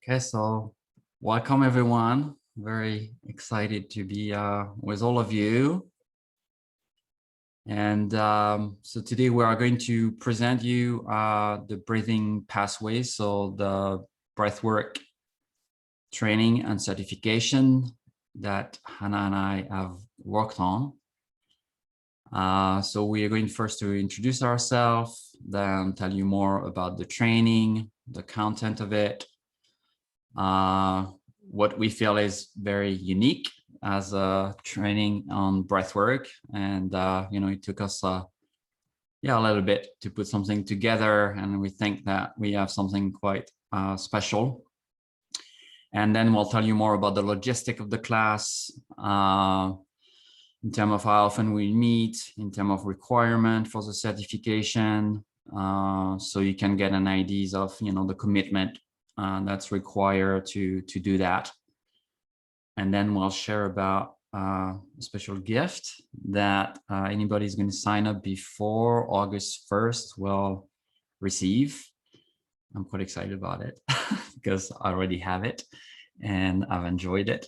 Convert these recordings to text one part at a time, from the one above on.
Okay, so welcome everyone. Very excited to be with all of you. And so today we are going to present you the breathing pathways, so the breathwork training and certification that Hannah and I have worked on. So we are going first to introduce ourselves, then tell you more about the training, the content of it, what we feel is very unique as a training on breathwork. And, it took us a little bit to put something together, and we think that we have something quite special. And then we'll tell you more about the logistic of the class, in terms of how often we meet, in terms of requirement for the certification, so you can get an idea of, the commitment that's required to do that. And then we'll share about a special gift that anybody is going to sign up before August 1st will receive. I'm quite excited about it because I already have it and I've enjoyed it.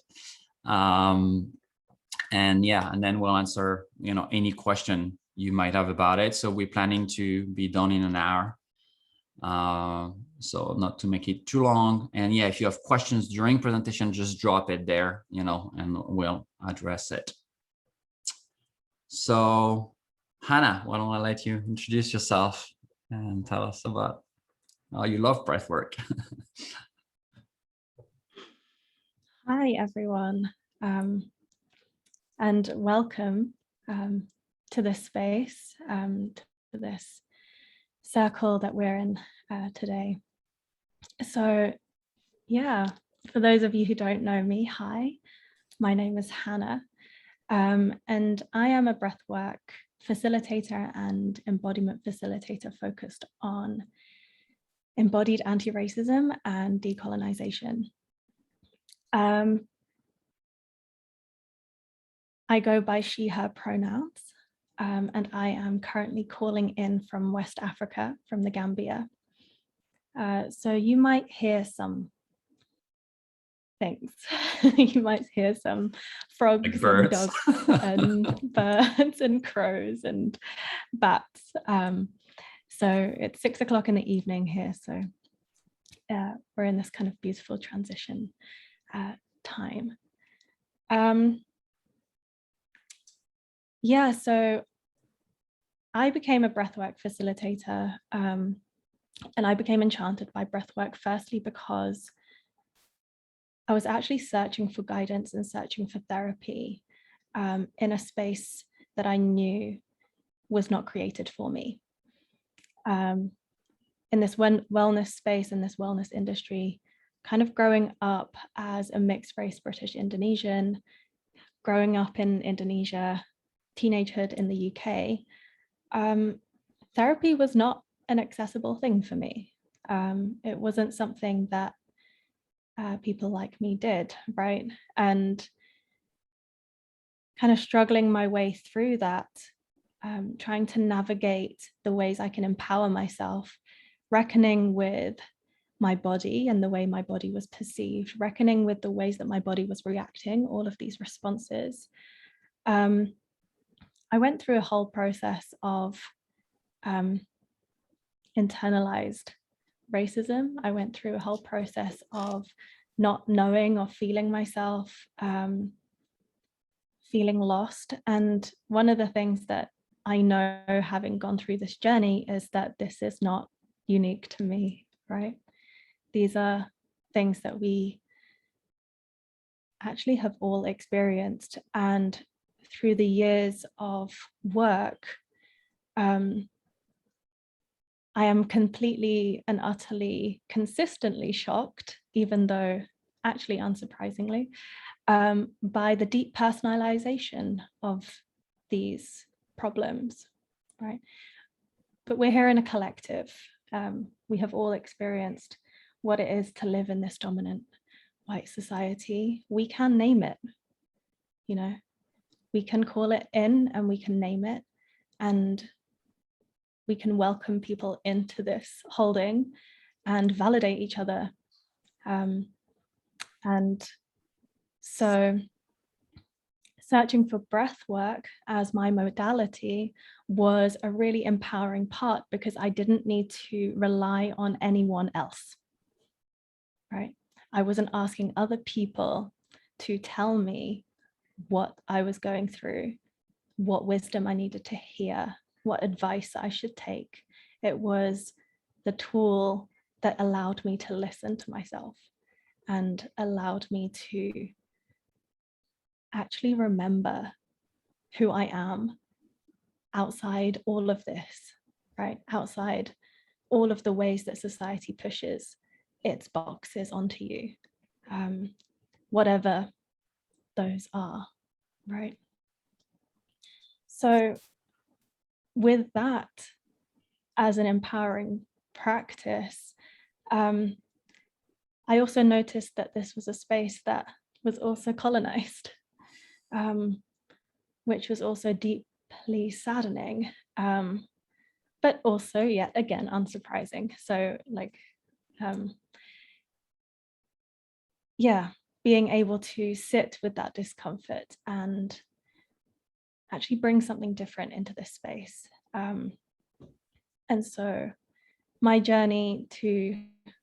And then we'll answer, any question you might have about it. So we're planning to be done in an hour. So not to make it too long. And if you have questions during presentation, just drop it there, and we'll address it. So Hannah, why don't I let you introduce yourself and tell us about how you love breathwork. Hi, everyone, and welcome to this space, to this circle that we're in today. So, for those of you who don't know me, hi, my name is Hannah, and I am a breathwork facilitator and embodiment facilitator focused on embodied anti-racism and decolonization. I go by she, her pronouns, and I am currently calling in from West Africa, from the Gambia. So you might hear some things. You might hear some frogs Like and birds. dogs and birds and crows and bats. So it's 6 o'clock in the evening here. So we're in this kind of beautiful transition time. So I became a breathwork facilitator, and I became enchanted by breathwork firstly because I was actually searching for guidance and searching for therapy in a space that I knew was not created for me. In this wellness space, in this wellness industry, kind of growing up as a mixed race British Indonesian, growing up in Indonesia, teenagehood in the UK, therapy was not an accessible thing for me. It wasn't something that people like me did, right? And kind of struggling my way through that, trying to navigate the ways I can empower myself, reckoning with my body and the way my body was perceived, reckoning with the ways that my body was reacting, all of these responses. I went through a whole process of internalized racism. I went through a whole process of not knowing or feeling myself, feeling lost. And one of the things that I know, having gone through this journey, is that this is not unique to me, right? These are things that we actually have all experienced. And through the years of work, I am completely and utterly consistently shocked, even though actually unsurprisingly, by the deep personalization of these problems, right? But we're here in a collective. We have all experienced what it is to live in this dominant white society. We can name it, we can call it in and we can name it, and we can welcome people into this holding and validate each other And so searching for breath work as my modality was a really empowering part, because I didn't need to rely on anyone else, right? I wasn't asking other people to tell me what I was going through, what wisdom I needed to hear, what advice I should take. It was the tool that allowed me to listen to myself and allowed me to actually remember who I am outside all of this, right? Outside all of the ways that society pushes its boxes onto you, whatever those are, right? So with that as an empowering practice, I also noticed that this was a space that was also colonized, which was also deeply saddening, but also yet again unsurprising. So like, yeah, being able to sit with that discomfort and actually bring something different into this space. And so my journey to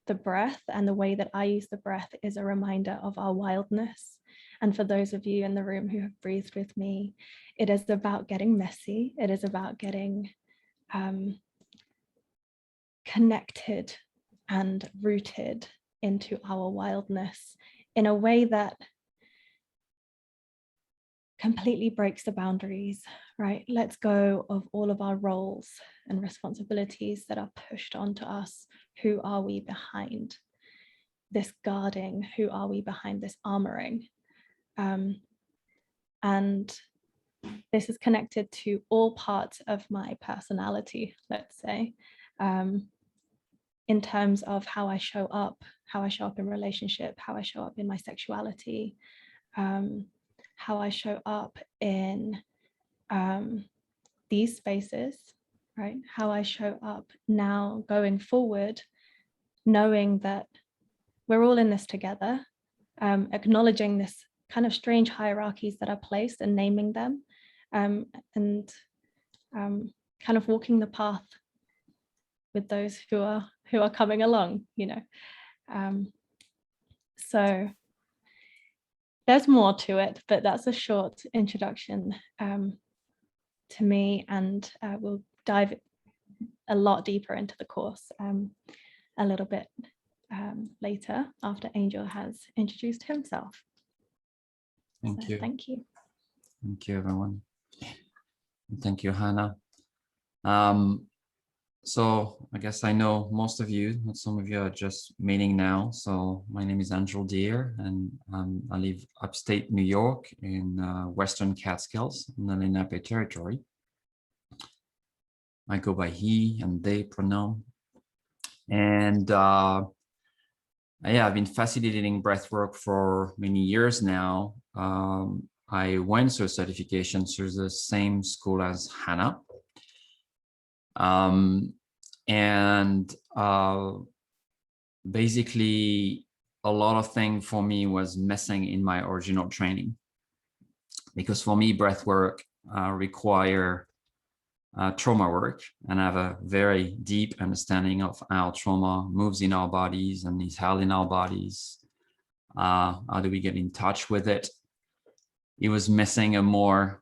the breath and the way that I use the breath is a reminder of our wildness. And for those of you in the room who have breathed with me, it is about getting messy. It is about getting connected and rooted into our wildness in a way that completely breaks the boundaries, right? Let's go of all of our roles and responsibilities that are pushed onto us. Who are we behind this guarding? Who are we behind this armoring? And this is connected to all parts of my personality, let's say, in terms of how I show up in relationship, how I show up in my sexuality, how I show up in these spaces, right? How I show up now going forward, knowing that we're all in this together, acknowledging this kind of strange hierarchies that are placed and naming them, and kind of walking the path with those who are coming along, you know. So there's more to it, but that's a short introduction to me, and we'll dive a lot deeper into the course a little bit later after Angel has introduced himself. Thank you. Thank you. Thank you, everyone. Thank you, Hannah. So I guess I know most of you, but some of you are just meeting now. So my name is Angell, and I live upstate New York in Western Catskills in the Lenape territory. I go by he and they pronoun. And yeah, I've been facilitating breathwork for many years now. I went through certification through the same school as Hannah. And basically a lot of things for me was missing in my original training, because for me breathwork require trauma work, and I have a very deep understanding of how trauma moves in our bodies and is held in our bodies. How do we get in touch with it? It was missing a more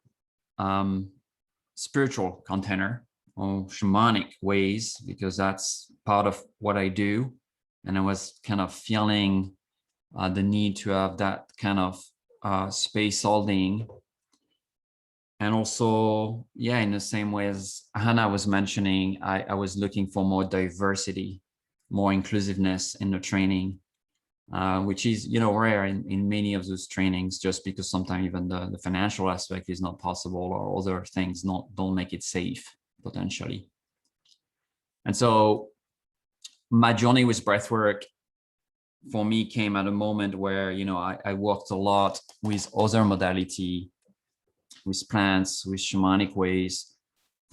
spiritual container or shamanic ways, because that's part of what I do. And I was kind of feeling the need to have that kind of space holding. And also, yeah, in the same way as Hannah was mentioning, I was looking for more diversity, more inclusiveness in the training, which is, you know, rare in many of those trainings, just because sometimes even the financial aspect is not possible, or other things don't make it safe potentially. And so my journey with breathwork for me came at a moment where, you know, I worked a lot with other modality, with plants, with shamanic ways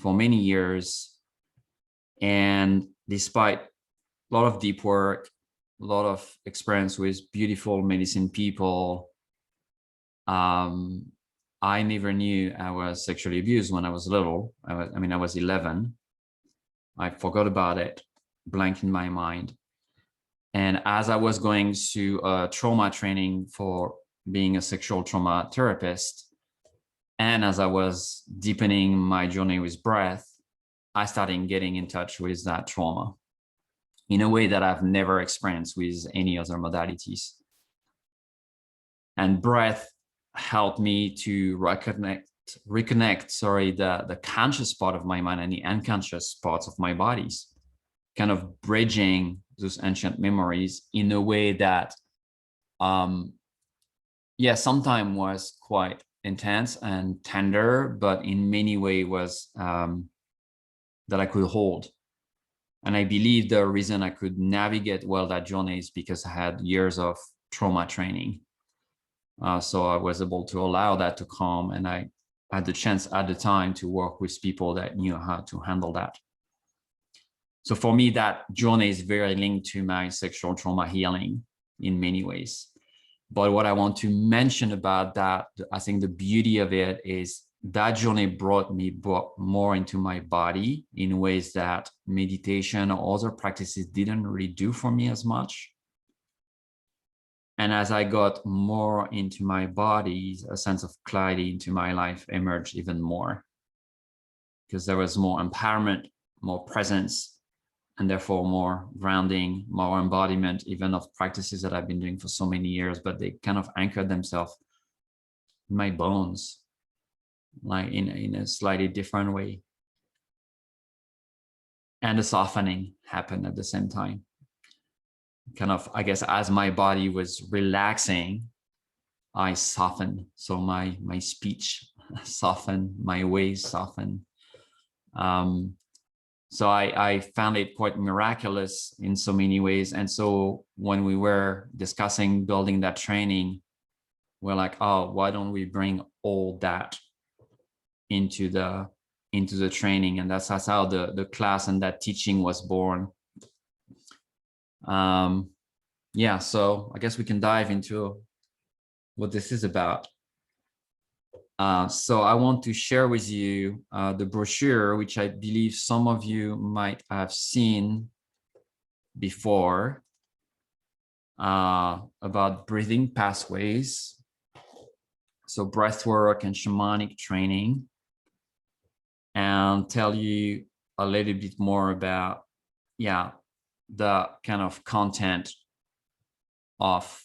for many years. And despite a lot of deep work, lot of experience with beautiful medicine people. I never knew I was sexually abused when I was little. I was 11. I forgot about it, blank in my mind. And as I was going through trauma training for being a sexual trauma therapist, and as I was deepening my journey with breath, I started getting in touch with that trauma in a way that I've never experienced with any other modalities. And breath helped me to reconnect the conscious part of my mind and the unconscious parts of my bodies, kind of bridging those ancient memories in a way that sometimes was quite intense and tender, but in many ways was that I could hold. And I believe the reason I could navigate well that journey is because I had years of trauma training. So I was able to allow that to come, and I had the chance at the time to work with people that knew how to handle that. So for me, that journey is very linked to my sexual trauma healing in many ways. But what I want to mention about that, I think the beauty of it is that journey brought more into my body in ways that meditation or other practices didn't really do for me as much. And as I got more into my body, a sense of clarity into my life emerged even more, because there was more empowerment, more presence, and therefore more grounding, more embodiment, even of practices that I've been doing for so many years, but they kind of anchored themselves in my bones, like in a slightly different way. And the softening happened at the same time. Kind of, I guess, as my body was relaxing, I softened. So my speech softened, my ways softened. So I found it quite miraculous in so many ways. And so when we were discussing building that training, we're like, oh, why don't we bring all that into the training? And that's how the class and that teaching was born. Yeah, so I guess we can dive into what this is about. So I want to share with you the brochure, which I believe some of you might have seen before, about breathing pathways. So breathwork and shamanic training, and tell you a little bit more about, the kind of content of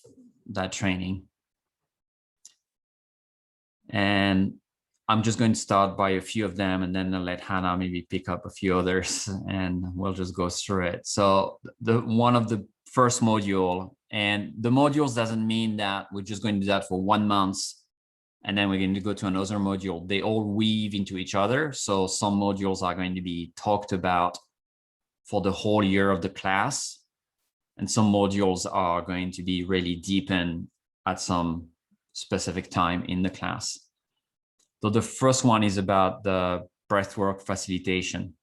that training. And I'm just going to start by a few of them, and then I'll let Hannah maybe pick up a few others, and we'll just go through it. So one of the first module, and the modules doesn't mean that we're just going to do that for 1 month and then we're going to go to another module. They all weave into each other. So some modules are going to be talked about for the whole year of the class, and some modules are going to be really deepened at some specific time in the class. So the first one is about the breathwork facilitation.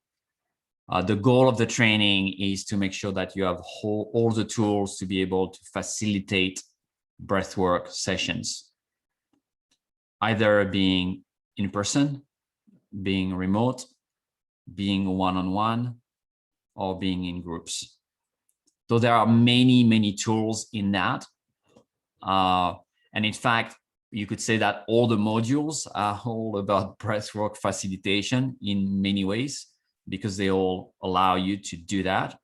The goal of the training is to make sure that you have all the tools to be able to facilitate breathwork sessions, either being in person, being remote, being one-on-one, or being in groups. So there are many, many tools in that. And in fact, you could say that all the modules are all about breathwork facilitation in many ways, because they all allow you to do that.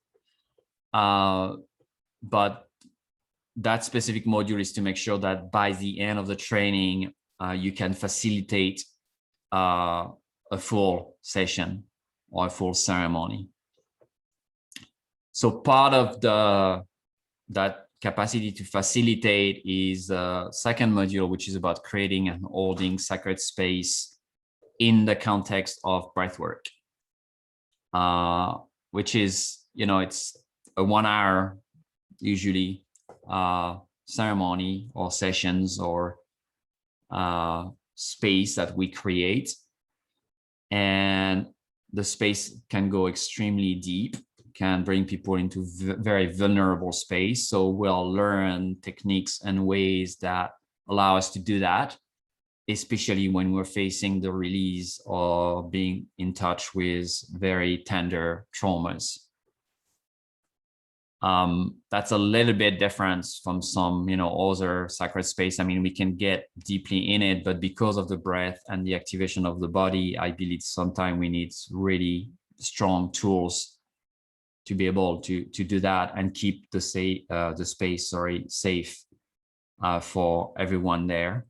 But that specific module is to make sure that by the end of the training, you can facilitate a full session or a full ceremony. So part of that capacity to facilitate is the second module, which is about creating and holding sacred space in the context of breathwork, which is, it's a 1 hour usually ceremony or sessions or space that we create. And the space can go extremely deep. can bring people into very vulnerable space. So we'll learn techniques and ways that allow us to do that, especially when we're facing the release or being in touch with very tender traumas. That's a little bit different from some, other sacred space. I mean, we can get deeply in it, but because of the breath and the activation of the body, I believe sometimes we need really strong tools to be able to do that and keep the space safe for everyone there.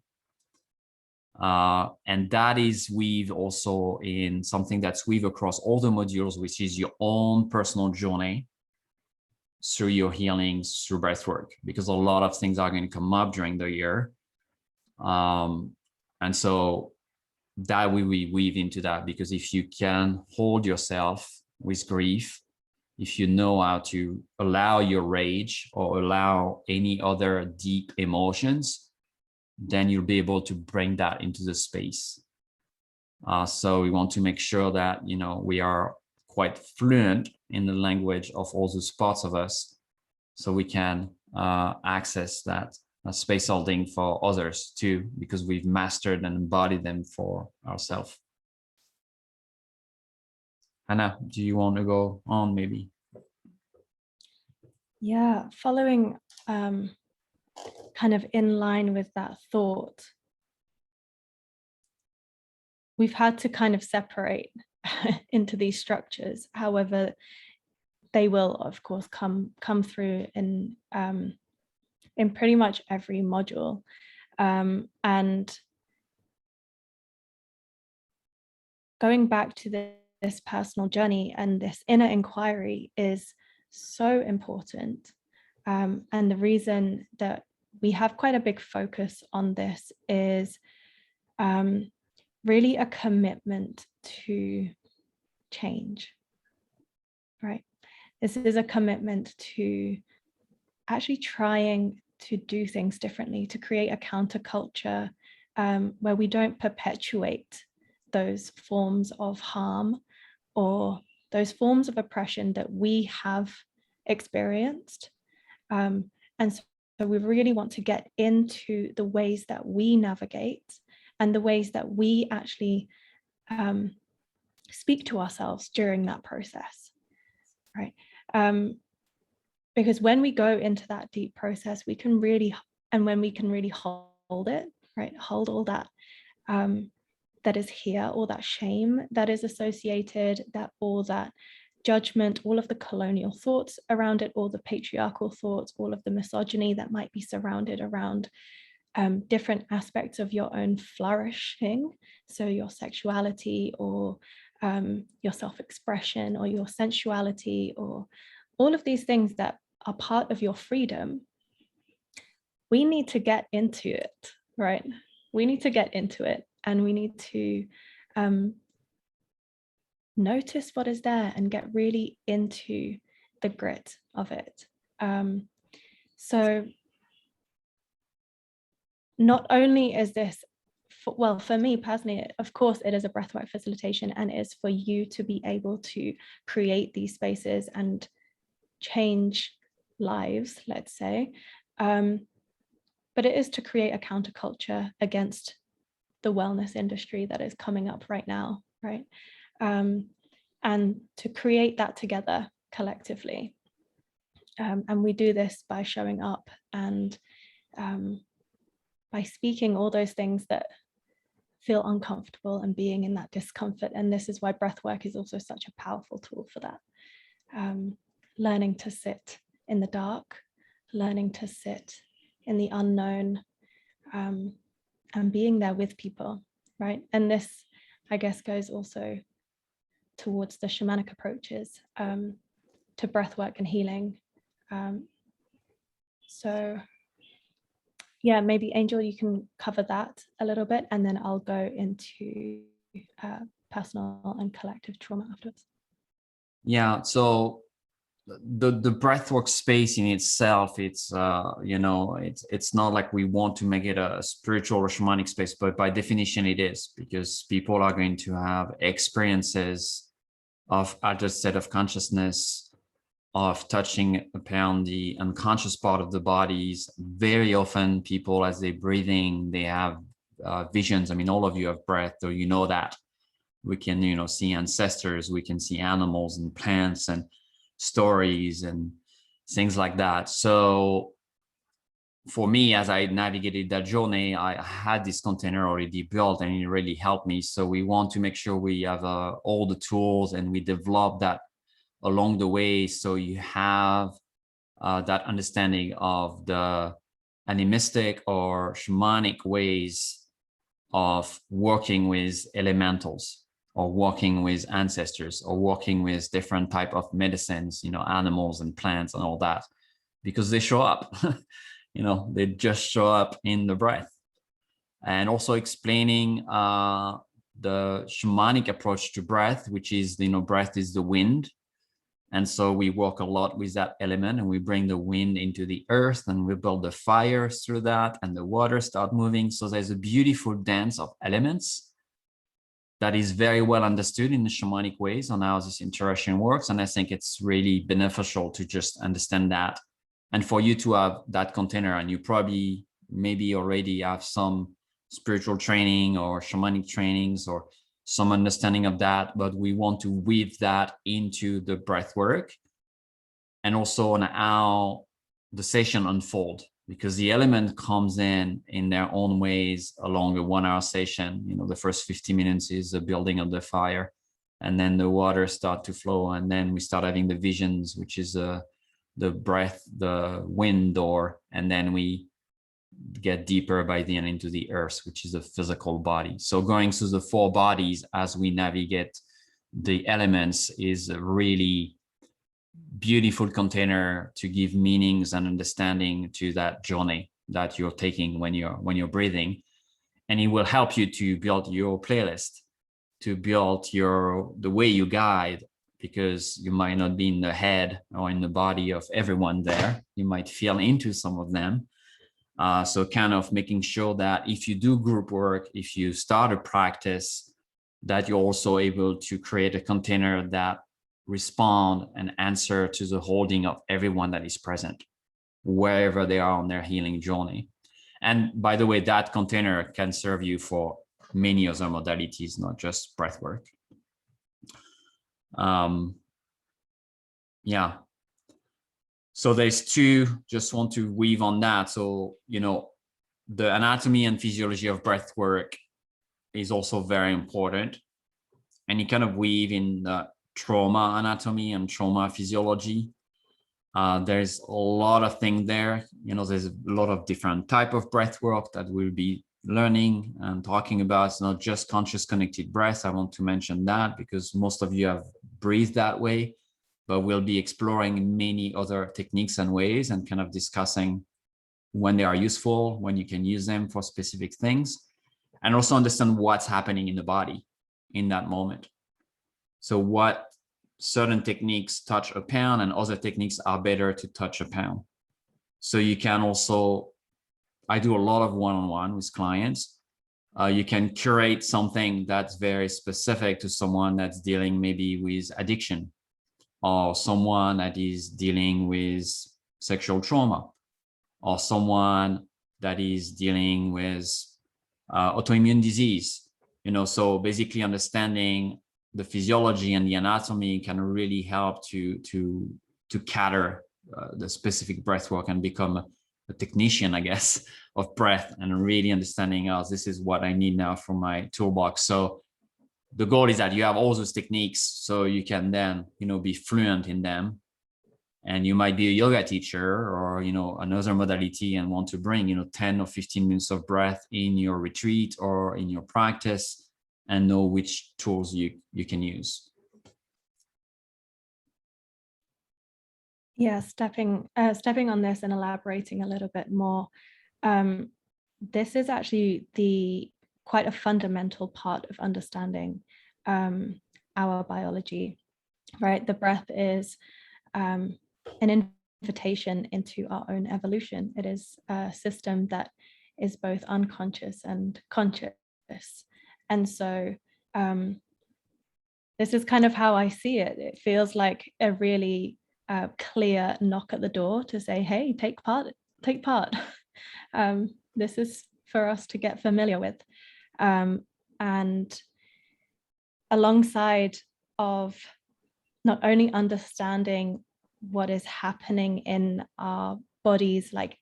And that is weave also in something that's weave across all the modules, which is your own personal journey through your healings through breathwork, because a lot of things are going to come up during the year. And so that we weave into that, because if you can hold yourself with grief, if you know how to allow your rage or allow any other deep emotions, then you'll be able to bring that into the space. So we want to make sure that, we are quite fluent in the language of all those parts of us, so we can access that space holding for others too, because we've mastered and embodied them for ourselves. Anna, do you want to go on maybe? Yeah, following kind of in line with that thought, we've had to kind of separate into these structures. However, they will, of course, come through in pretty much every module. And going back to this personal journey and this inner inquiry is so important. And the reason that we have quite a big focus on this is really a commitment to change, right? This is a commitment to actually trying to do things differently, to create a counterculture where we don't perpetuate those forms of harm or those forms of oppression that we have experienced. And so we really want to get into the ways that we navigate and the ways that we actually speak to ourselves during that process, right? Because when we go into that deep process, we can really, and when we can really hold it, right? Hold all that that is here, all that shame that is associated, that all that judgment, all of the colonial thoughts around it, all the patriarchal thoughts, all of the misogyny that might be surrounded around different aspects of your own flourishing. So your sexuality or your self-expression or your sensuality or all of these things that are part of your freedom. We need to get into it, right? We need to get into it, and we need to notice what is there and get really into the grit of it. So not only is this, for me personally, of course, it is a breathwork facilitation, and it is for you to be able to create these spaces and change lives, let's say. But it is to create a counterculture against the wellness industry that is coming up right now, right? And to create that together collectively. And we do this by showing up and by speaking all those things that feel uncomfortable and being in that discomfort. And this is why breathwork is also such a powerful tool for that. Learning to sit in the dark, learning to sit in the unknown, and being there with people, right? And this, I guess, goes also towards the shamanic approaches to breathwork and healing. So yeah, maybe Angel, you can cover that a little bit, and then I'll go into personal and collective trauma afterwards. Yeah, so the breathwork space in itself, it's it's not like we want to make it a spiritual or shamanic space, but by definition it is, because people are going to have experiences of altered state of consciousness of touching upon the unconscious part of the bodies. Very often people, as they're breathing, they have visions. I mean, all of you have breath, so you know that. We can, see ancestors, we can see animals and plants and stories and things like that. So for me, as I navigated that journey, I had this container already built and it really helped me. So we want to make sure we have all the tools and we develop that along the way. So you have that understanding of the animistic or shamanic ways of working with elementals or working with ancestors or working with different type of medicines, animals and plants and all that, because they show up. They just show up in the breath. And also explaining the shamanic approach to breath, which is, breath is the wind. And so we work a lot with that element, and we bring the wind into the earth and we build the fire through that, and the water start moving. So there's a beautiful dance of elements that is very well understood in the shamanic ways on how this interaction works. And I think it's really beneficial to just understand that. And for you to have that container, and you probably maybe already have some spiritual training or shamanic trainings or some understanding of that, but we want to weave that into the breath work and also on how the session unfold, because the element comes in their own ways along a 1 hour session. The first 50 minutes is the building of the fire, and then the water start to flow, and then we start having the visions, which is the breath, the wind door, and then we get deeper by the end into the earth, which is the physical body. So going through the 4 bodies as we navigate the elements is a really beautiful container to give meanings and understanding to that journey that you're taking when you're breathing. And it will help you to build your playlist, to build the way you guide, because you might not be in the head or in the body of everyone there. You might feel into some of them. So kind of making sure that if you do group work, if you start a practice, that you're also able to create a container that respond and answer to the holding of everyone that is present, wherever they are on their healing journey. And by the way, that container can serve you for many other modalities, not just breath work. Yeah. So there's 2, just want to weave on that. So, the anatomy and physiology of breath work is also very important. And you kind of weave in the trauma anatomy and trauma physiology. There's a lot of things there. There's a lot of different type of breath work that we'll be learning and talking about. It's not just conscious connected breath. I want to mention that because most of you have breathed that way, but we'll be exploring many other techniques and ways and kind of discussing when they are useful, when you can use them for specific things, and also understand what's happening in the body in that moment. So what certain techniques touch upon and other techniques are better to touch upon. So you can also, I do a lot of one-on-one with clients. You can curate something that's very specific to someone that's dealing maybe with addiction, or someone that is dealing with sexual trauma, or someone that is dealing with autoimmune disease. So basically understanding the physiology and the anatomy can really help to cater the specific breath work and become a technician, I guess, of breath, and really understanding, this is what I need now for my toolbox. So the goal is that you have all those techniques so you can then, be fluent in them. And you might be a yoga teacher or, another modality and want to bring, 10 or 15 minutes of breath in your retreat or in your practice and know which tools you can use. Yeah, stepping on this and elaborating a little bit more. This is actually quite a fundamental part of understanding our biology, right? The breath is an invitation into our own evolution. It is a system that is both unconscious and conscious. And so this is kind of how I see it. It feels like a really clear knock at the door to say, hey, take part. This is for us to get familiar with. And alongside of not only understanding what is happening in our bodies, like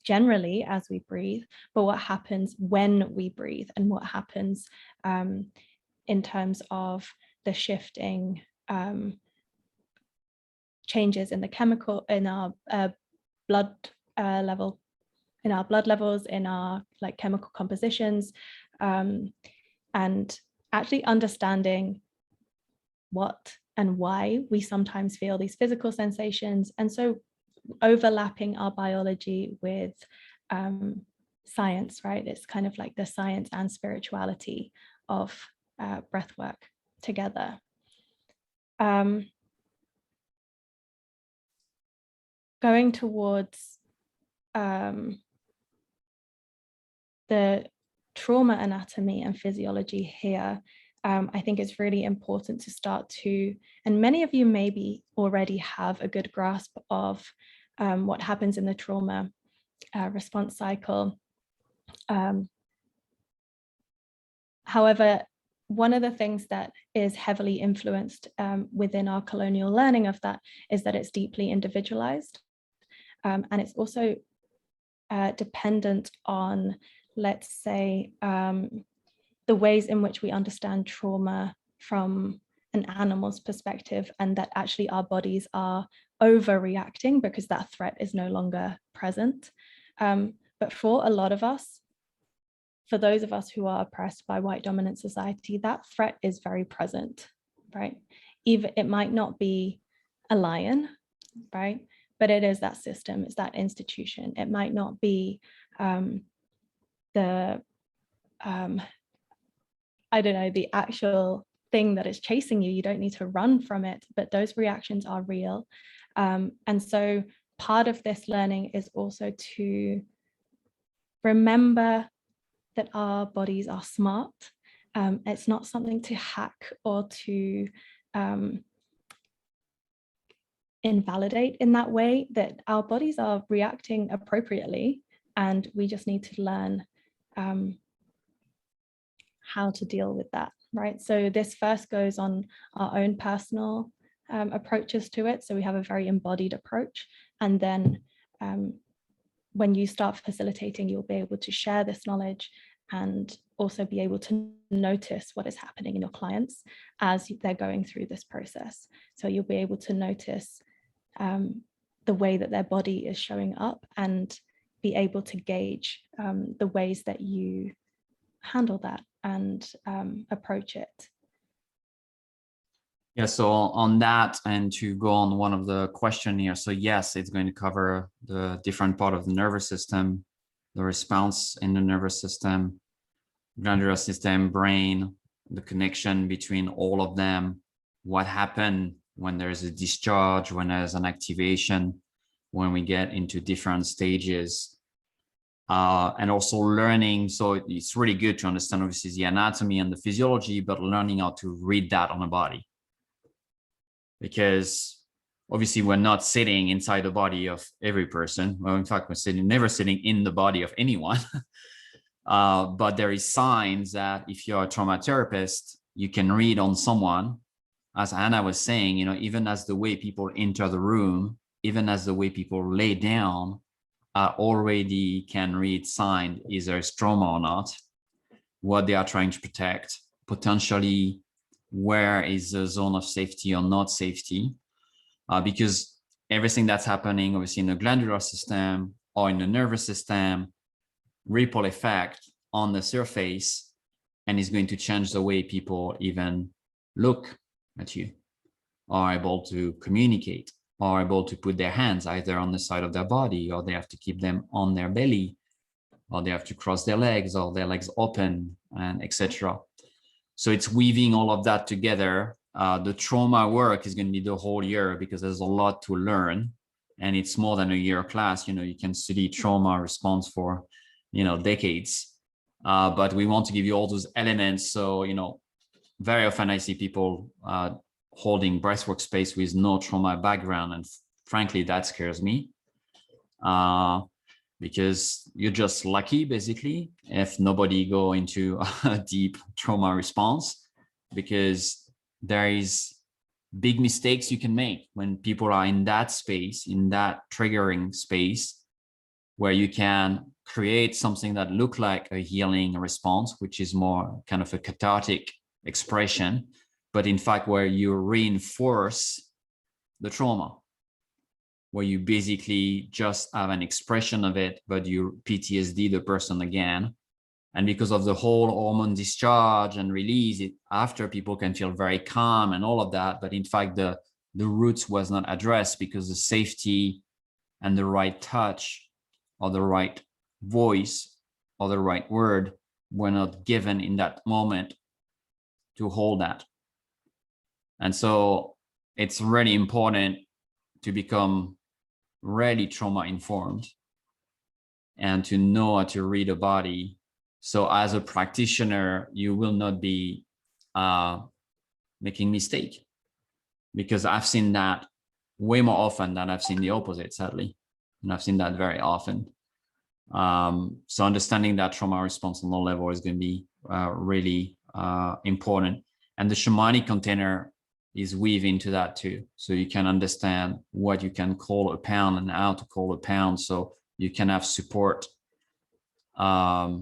generally as we breathe, but what happens when we breathe, and what happens in terms of the shifting changes in the chemical, in our blood level, in our blood levels, in our like chemical compositions, and actually understanding what and why we sometimes feel these physical sensations. And so overlapping our biology with science, right? It's kind of like the science and spirituality of breath work together. Going towards the trauma anatomy and physiology here, I think it's really important to start to, and many of you maybe already have a good grasp of what happens in the trauma response cycle. However, one of the things that is heavily influenced within our colonial learning of that is that it's deeply individualized. And it's also dependent on, let's say, the ways in which we understand trauma from an animal's perspective, and that actually our bodies are overreacting because that threat is no longer present. But for a lot of us, for those of us who are oppressed by white dominant society, that threat is very present, right? Even it might not be a lion, right? But it is that system, it's that institution. It might not be the actual thing that is chasing you. You don't need to run from it, but those reactions are real. And so part of this learning is also to remember that our bodies are smart. It's not something to hack or to invalidate in that way, that our bodies are reacting appropriately, and we just need to learn how to deal with that, right? So this first goes on our own personal approaches to it. So we have a very embodied approach, and then when you start facilitating, you'll be able to share this knowledge and also be able to notice what is happening in your clients as they're going through this process. So you'll be able to notice the way that their body is showing up, and be able to gauge the ways that you handle that and approach it. Yeah, so on that, and to go on one of the questions here, so yes, it's going to cover the different part of the nervous system, the response in the nervous system, glandular system, brain, the connection between all of them, what happened when there's a discharge, when there's an activation, when we get into different stages, and also learning. So it's really good to understand obviously the anatomy and the physiology, but learning how to read that on the body. Because obviously we're not sitting inside the body of every person. Well, in fact, we're never sitting in the body of anyone. But there is signs that if you're a trauma therapist, you can read on someone. As Anna was saying, you know, even as the way people enter the room, even as the way people lay down, already can read sign, is there trauma or not, what they are trying to protect, potentially where is the zone of safety or not safety, because everything that's happening obviously in the glandular system or in the nervous system, ripple effect on the surface, and is going to change the way people even look at you, are able to communicate, are able to put their hands either on the side of their body, or they have to keep them on their belly, or they have to cross their legs, or their legs open, and etc. So it's weaving all of that together. The trauma work is going to be the whole year, because there's a lot to learn, and it's more than a year class. You know, you can study trauma response for, you know, decades, but we want to give you all those elements. So, you know, very often I see people holding breathwork space with no trauma background. And frankly, that scares me. Because you're just lucky, basically, if nobody go into a deep trauma response, because there is big mistakes you can make when people are in that space, in that triggering space, where you can create something that look like a healing response, which is more kind of a cathartic expression, but in fact, where you reinforce the trauma, where you basically just have an expression of it, but you PTSD the person again. And because of the whole hormone discharge and release, it after people can feel very calm and all of that. But in fact, the roots was not addressed because the safety and the right touch or the right voice or the right word were not given in that moment to hold that. And so it's really important to become really trauma informed and to know how to read a body. So as a practitioner, you will not be making mistake, because I've seen that way more often than I've seen the opposite, sadly. And I've seen that very often. So understanding that trauma response on all level is going to be really important. And the shamanic container is weave into that too. So you can understand what you can call a pound and how to call a pound. So you can have support as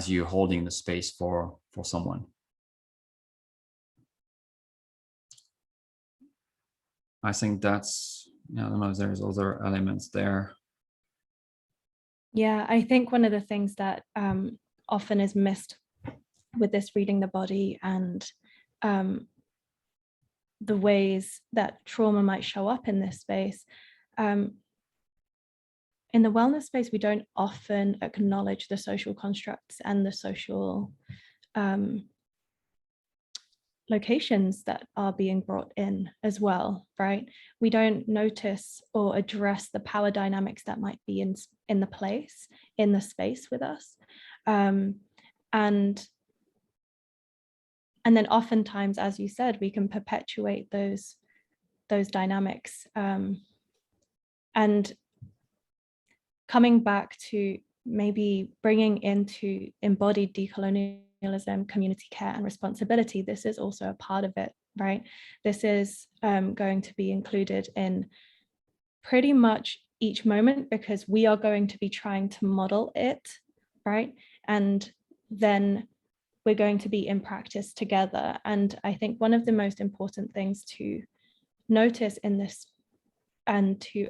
you're holding the space for someone. I think that's, I don't know if there's other elements there. Yeah, I think one of the things that often is missed with this reading the body and the ways that trauma might show up in this space. In the wellness space, we don't often acknowledge the social constructs and the social locations that are being brought in as well, right? We don't notice or address the power dynamics that might be in the place, in the space with us. And then oftentimes, as you said, we can perpetuate those dynamics. And coming back to maybe bringing into embodied decolonialism, community care and responsibility, this is also a part of it, right? This is going to be included in pretty much each moment, because we are going to be trying to model it, right? And then we're going to be in practice together. And I think one of the most important things to notice in this and to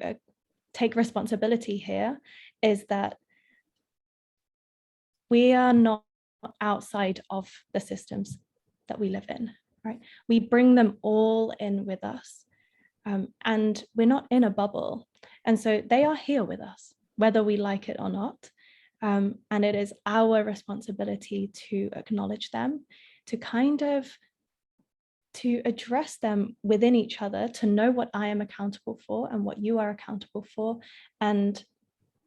take responsibility here is that we are not outside of the systems that we live in, right? We bring them all in with us, and we're not in a bubble. And so they are here with us, whether we like it or not. And it is our responsibility to acknowledge them, to address them within each other, to know what I am accountable for and what you are accountable for, and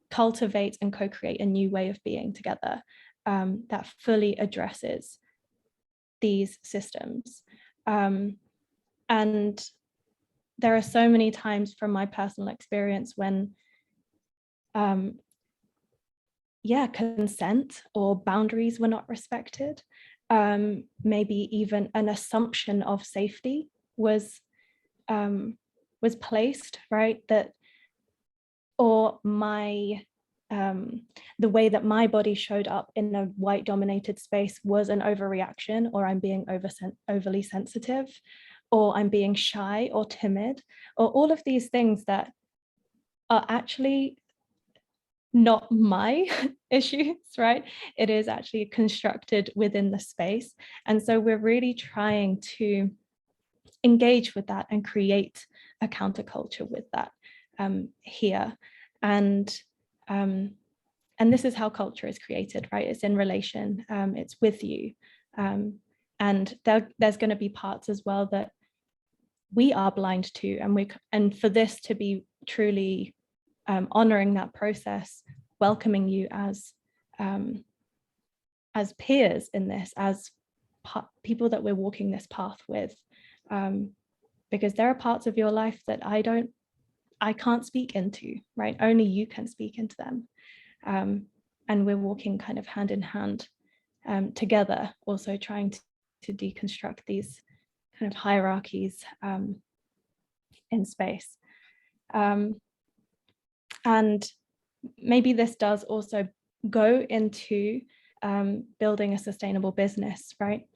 cultivate and co-create a new way of being together that fully addresses these systems. And there are so many times from my personal experience when consent or boundaries were not respected. Maybe even an assumption of safety was placed, right? That, or the way that my body showed up in a white dominated space was an overreaction, or I'm being overly sensitive, or I'm being shy or timid, or all of these things that are actually not my issues, right? It is actually constructed within the space. And so we're really trying to engage with that and create a counterculture with that here. And this is how culture is created, right? It's in relation, it's with you. And there's going to be parts as well that we are blind to, and for this to be truly honoring that process, welcoming you as peers in this, as people that we're walking this path with, because there are parts of your life that I can't speak into, right? Only you can speak into them. And we're walking kind of hand in hand together, also trying to deconstruct these kind of hierarchies in space. And maybe this does also go into building a sustainable business, right?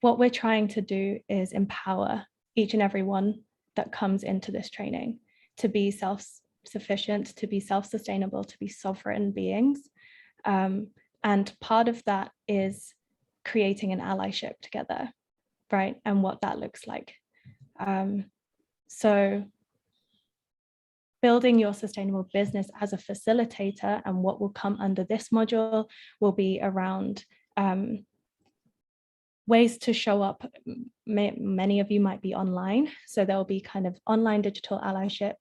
What we're trying to do is empower each and every one that comes into this training to be self-sufficient, to be self-sustainable, to be sovereign beings. And part of that is creating an allyship together, right? And what that looks like. So building your sustainable business as a facilitator, and what will come under this module will be around ways to show up. Many of you might be online, so there'll be kind of online digital allyship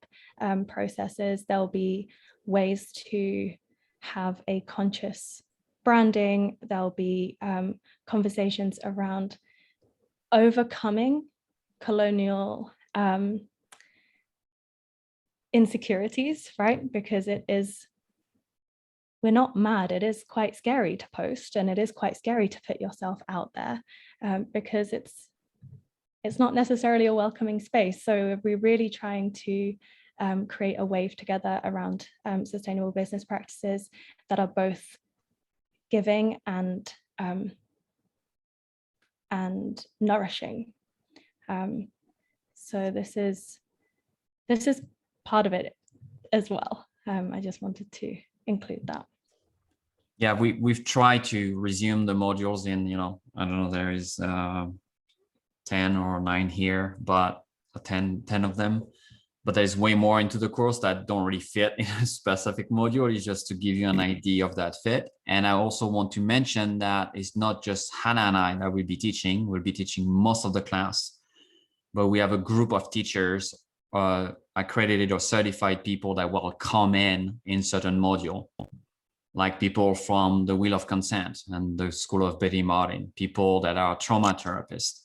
processes. There'll be ways to have a conscious branding. There'll be conversations around overcoming colonial insecurities, right? Because we're not mad. It is quite scary to post, and it is quite scary to put yourself out there because it's not necessarily a welcoming space. So we're really trying to create a wave together around sustainable business practices that are both giving and nourishing. So this is part of it as well. I just wanted to include that. Yeah, we've tried to resume the modules in, I don't know, there is 10 or 9 here, but 10 of them. But there's way more into the course that don't really fit in a specific module. It's just to give you an idea of that fit. And I also want to mention that it's not just Hannah and I that will be teaching. We'll be teaching most of the class, but we have a group of teachers, accredited or certified people that will come in certain module, like people from the Wheel of Consent and the School of Betty Martin, people that are trauma therapists,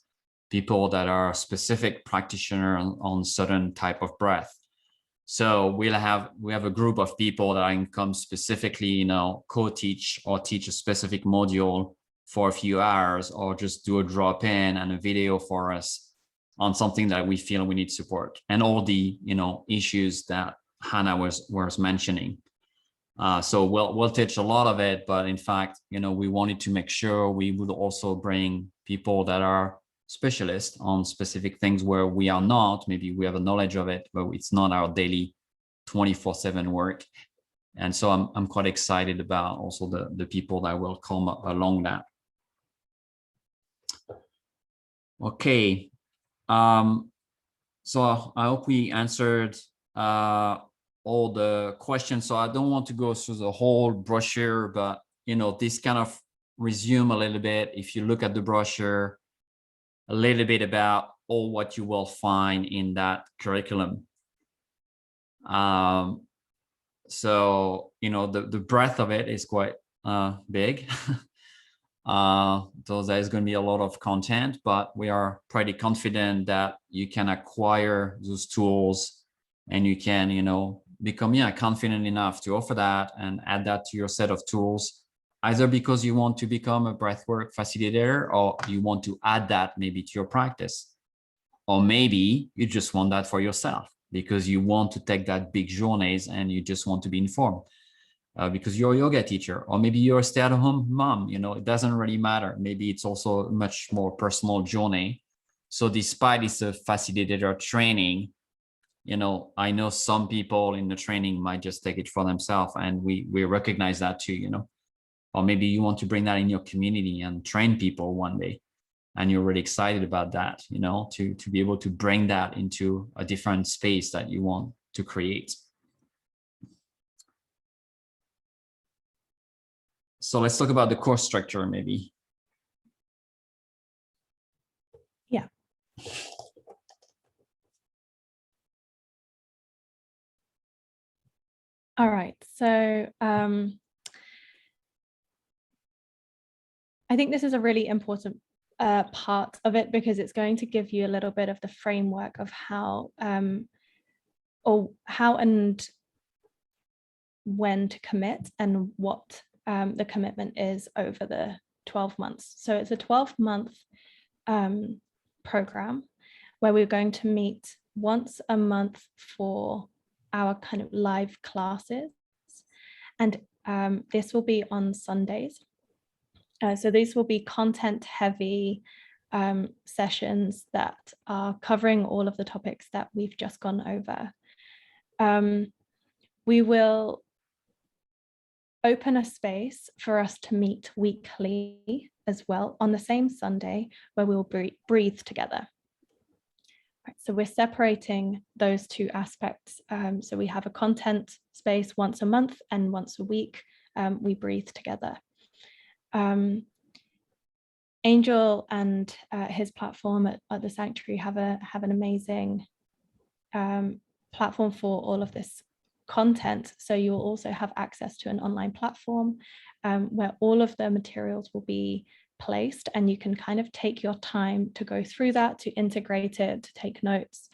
people that are specific practitioner on certain type of breath. So we have a group of people that can come specifically, co-teach or teach a specific module for a few hours, or just do a drop-in and a video for us on something that we feel we need support, and all the issues that Hannah was mentioning. So we'll teach a lot of it, but in fact, we wanted to make sure we would also bring people that are specialists on specific things where we are not. Maybe we have a knowledge of it, but it's not our daily 24/7 work. And so I'm quite excited about also the people that will come along that. Okay. So I hope we answered all the questions. So I don't want to go through the whole brochure, but this kind of resume a little bit. If you look at the brochure, a little bit about all what you will find in that curriculum. So the breadth of it is quite big. So there's going to be a lot of content, but we are pretty confident that you can acquire those tools, and you can, become confident enough to offer that and add that to your set of tools, either because you want to become a breathwork facilitator, or you want to add that maybe to your practice, or maybe you just want that for yourself because you want to take that big journeys and you just want to be informed. Because you're a yoga teacher, or maybe you're a stay-at-home mom, it doesn't really matter. Maybe it's also a much more personal journey. So despite it's a facilitator training, I know some people in the training might just take it for themselves, and we recognize that too, or maybe you want to bring that in your community and train people one day, and you're really excited about that, to be able to bring that into a different space that you want to create. So let's talk about the course structure, maybe. Yeah. All right. So I think this is a really important part of it, because it's going to give you a little bit of the framework of how and when to commit, and what the commitment is over the 12 months. So it's a 12-month program where we're going to meet once a month for our kind of live classes. And this will be on Sundays. So these will be content heavy sessions that are covering all of the topics that we've just gone over. We will open a space for us to meet weekly as well on the same Sunday, where we'll breathe together. Right, so we're separating those two aspects. So we have a content space once a month, and once a week we breathe together. Angell and his platform at the Sanctuary have an amazing platform for all of this content. So you'll also have access to an online platform where all of the materials will be placed, and you can kind of take your time to go through that, to integrate it, to take notes,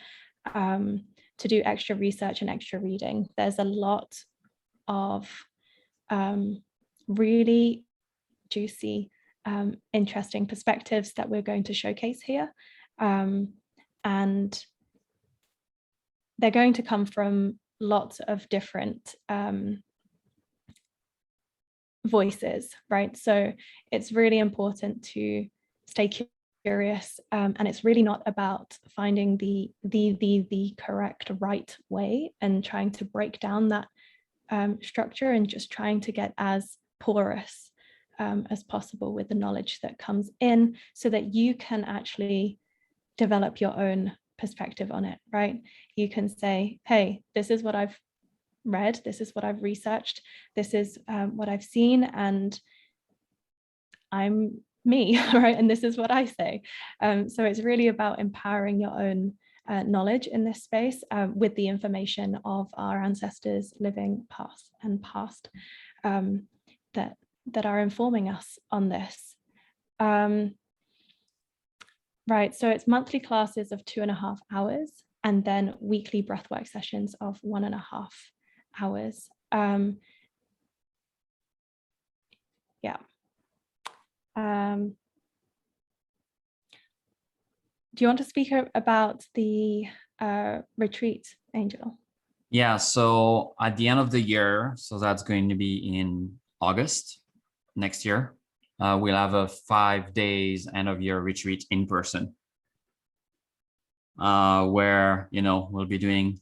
to do extra research and extra reading. There's a lot of really juicy, interesting perspectives that we're going to showcase here. And they're going to come from lots of different voices, right? So it's really important to stay curious, and it's really not about finding the correct right way and trying to break down that structure, and just trying to get as porous as possible with the knowledge that comes in, so that you can actually develop your own perspective on it, right? You can say, hey, this is what I've read, this is what I've researched, this is what I've seen, and I'm me, right? And this is what I say. So it's really about empowering your own knowledge in this space with the information of our ancestors living past and past that are informing us on this. Right, so it's monthly classes of 2.5 hours, and then weekly breathwork sessions of 1.5 hours. Yeah. Do you want to speak about the retreat, Angell? Yeah, so at the end of the year, so that's going to be in August next year, we'll have a 5 days end of year retreat in person, where, you know, we'll be doing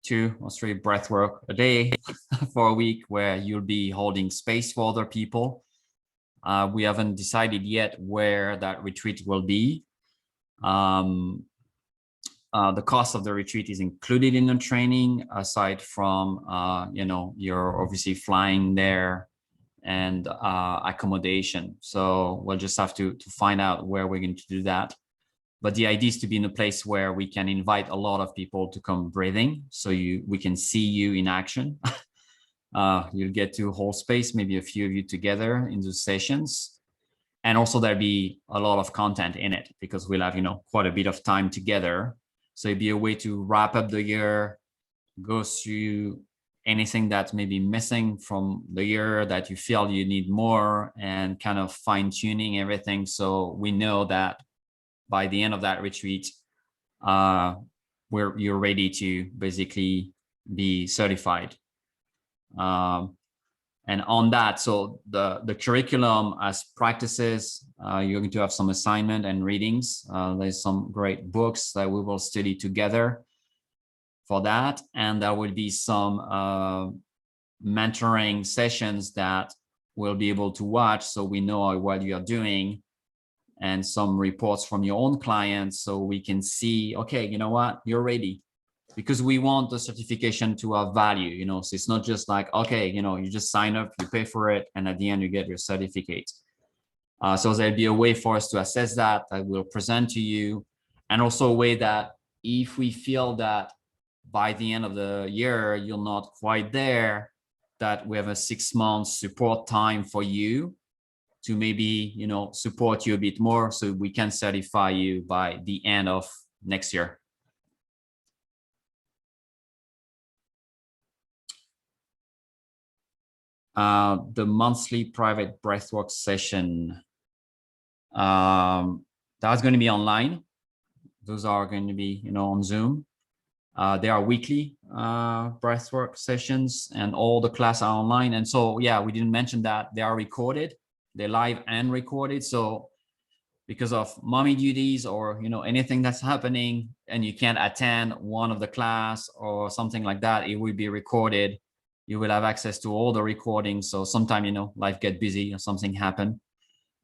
2 or 3 breath work a day for a week, where you'll be holding space for other people. We haven't decided yet where that retreat will be. The cost of the retreat is included in the training, aside from, you know, you're obviously flying there and accommodation. So we'll just have to find out where we're going to do that. But the idea is to be in a place where we can invite a lot of people to come breathing, so we can see you in action. You'll get to hold space, maybe a few of you together in those sessions. And also there'll be a lot of content in it, because we'll have, you know, quite a bit of time together. So it'd be a way to wrap up the year, go through anything that's maybe missing from the year that you feel you need more, and kind of fine tuning everything. So we know that by the end of that retreat, you're ready to basically be certified. And on that, so the curriculum as practices, you're going to have some assignment and readings. There's some great books that we will study together for that. And there will be some mentoring sessions that we'll be able to watch, so we know what you're doing, and some reports from your own clients, so we can see, okay, you know what, you're ready. Because we want the certification to have value, you know, so it's not just like, okay, you know, you just sign up, you pay for it, and at the end you get your certificate. So there'll be a way for us to assess that we'll present to you, and also a way that if we feel that by the end of the year you're not quite there, that we have a 6 month support time for you to maybe, you know, support you a bit more so we can certify you by the end of next year. The monthly private breathwork session, that's going to be online. Those are going to be, you know, on Zoom. They are weekly breathwork sessions, and all the class are online. And so, yeah, we didn't mention that they are recorded. They're live and recorded. So because of mommy duties or, you know, anything that's happening and you can't attend one of the class or something like that, it will be recorded. You will have access to all the recordings. So sometime, you know, life get busy or something happen.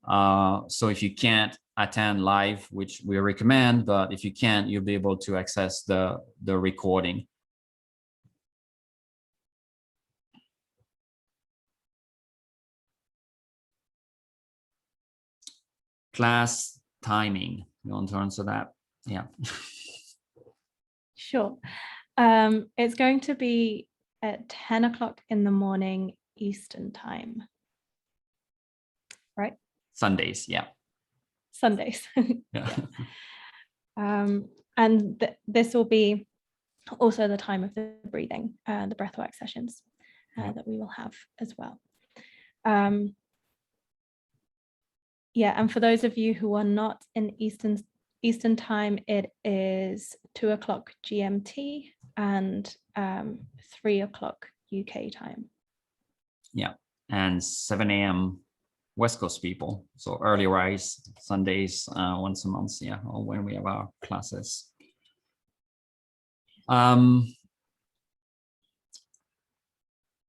So if you can't attend live, which we recommend, but if you can't, you'll be able to access the recording. Class timing, you want to answer that? Yeah. Sure. It's going to be at 10 o'clock in the morning Eastern time, right? Sundays, yeah. Sundays. Yeah. And this will be also the time of the breathing, the breathwork sessions that we will have as well. Yeah, and for those of you who are not in Eastern time, it is 2 o'clock GMT and 3 o'clock UK time. Yeah, and 7 a.m. West Coast people. So early rise Sundays, once a month, yeah, or when we have our classes.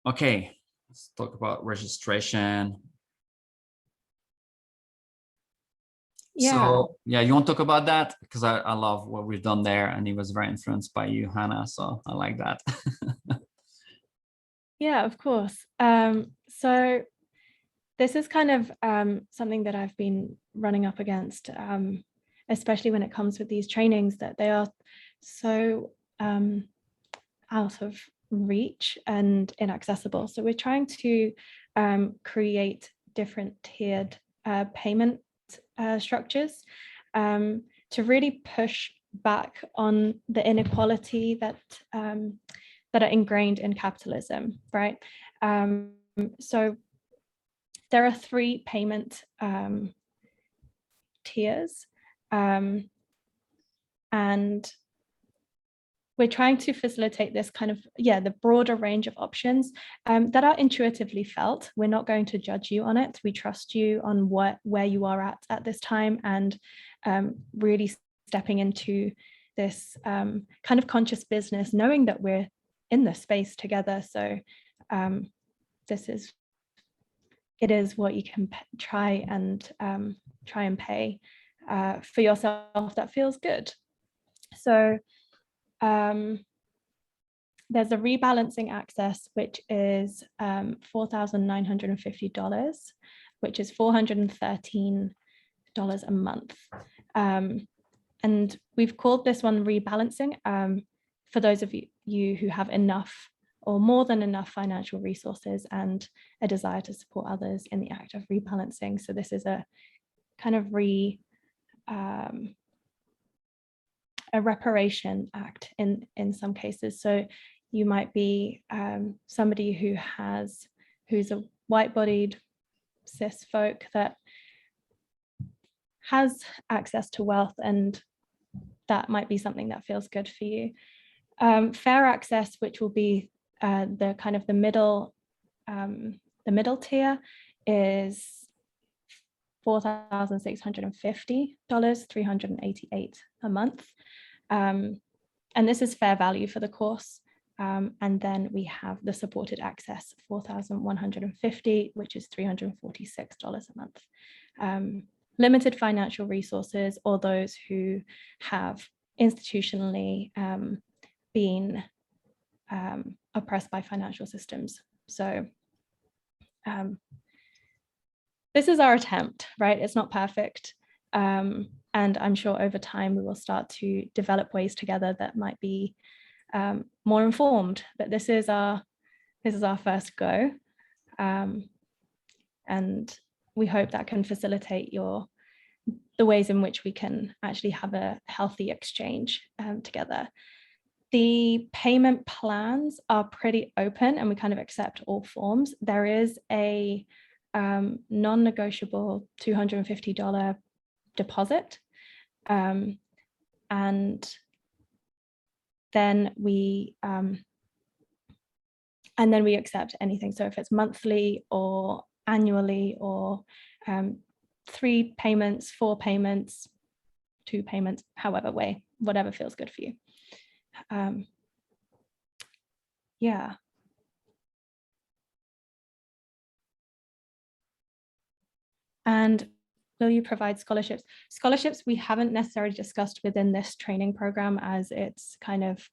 Okay, let's talk about registration. Yeah. So yeah, you want to talk about that? Because I love what we've done there, and it was very influenced by you, Hannah. So I like that. Yeah, of course. So this is kind of something that I've been running up against, especially when it comes with these trainings, that they are so out of reach and inaccessible. So we're trying to create different tiered payment structures to really push back on the inequality that are ingrained in capitalism, right? So there are 3 payment tiers, and we're trying to facilitate this kind of, the broader range of options that are intuitively felt. We're not going to judge you on it. We trust you on where you are at this time, and really stepping into this kind of conscious business, knowing that we're in this space together. So it is what you can try and pay for yourself that feels good. So there's a rebalancing access, which is $4,950, which is $413 a month. And we've called this one rebalancing for those of you who have enough or more than enough financial resources and a desire to support others in the act of rebalancing. So this is a kind of a reparation act in some cases. So you might be somebody who's a white-bodied cis folk that has access to wealth, and that might be something that feels good for you. Fair access, which will be the kind of the middle tier, is $4,650, $388 a month. And this is fair value for the course. And then we have the supported access, $4,150, which is $346 a month. Limited financial resources, or those who have institutionally been oppressed by financial systems. So this is our attempt, right? It's not perfect. And I'm sure over time we will start to develop ways together that might be more informed, but this is our first go. And we hope that can facilitate the ways in which we can actually have a healthy exchange together. The payment plans are pretty open and we kind of accept all forms. There is a non-negotiable $250 deposit. And then we accept anything. So if it's monthly or annually or 3 payments, 4 payments, 2 payments, whatever feels good for you. Yeah. And will you provide scholarships? Scholarships we haven't necessarily discussed within this training program as it's kind of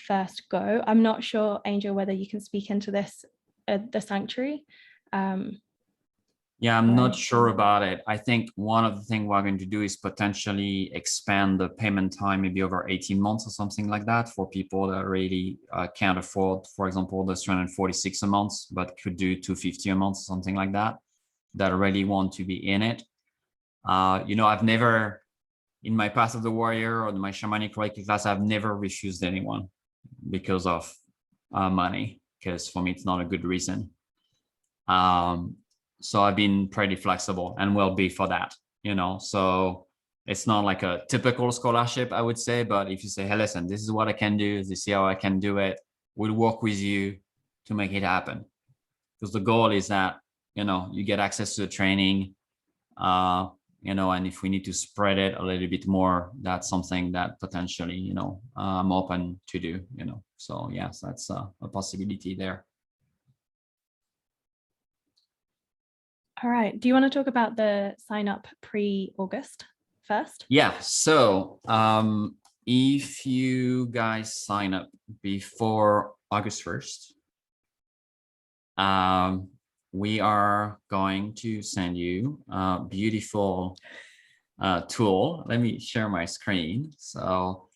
first go. I'm not sure, Angel, whether you can speak into this at the sanctuary. Yeah, I'm not sure about it. I think one of the things we're going to do is potentially expand the payment time maybe over 18 months or something like that for people that really can't afford, for example, the 346 a month, but could do 250 a month, something like that, that really want to be in it. I've never, in my Path of the Warrior or my Shamanic Reiki class, I've never refused anyone because of money, because for me, it's not a good reason. So I've been pretty flexible and will be for that, so it's not like a typical scholarship, I would say, but if you say, hey, listen, this is what I can do, this is how I can do it, we'll work with you to make it happen. Because the goal is that, you get access to the training, and if we need to spread it a little bit more, that's something that potentially, I'm open to do, so yes, that's a possibility there. All right. Do you want to talk about the sign up pre-August first? Yeah. So if you guys sign up before August 1st, we are going to send you a beautiful tool. Let me share my screen. So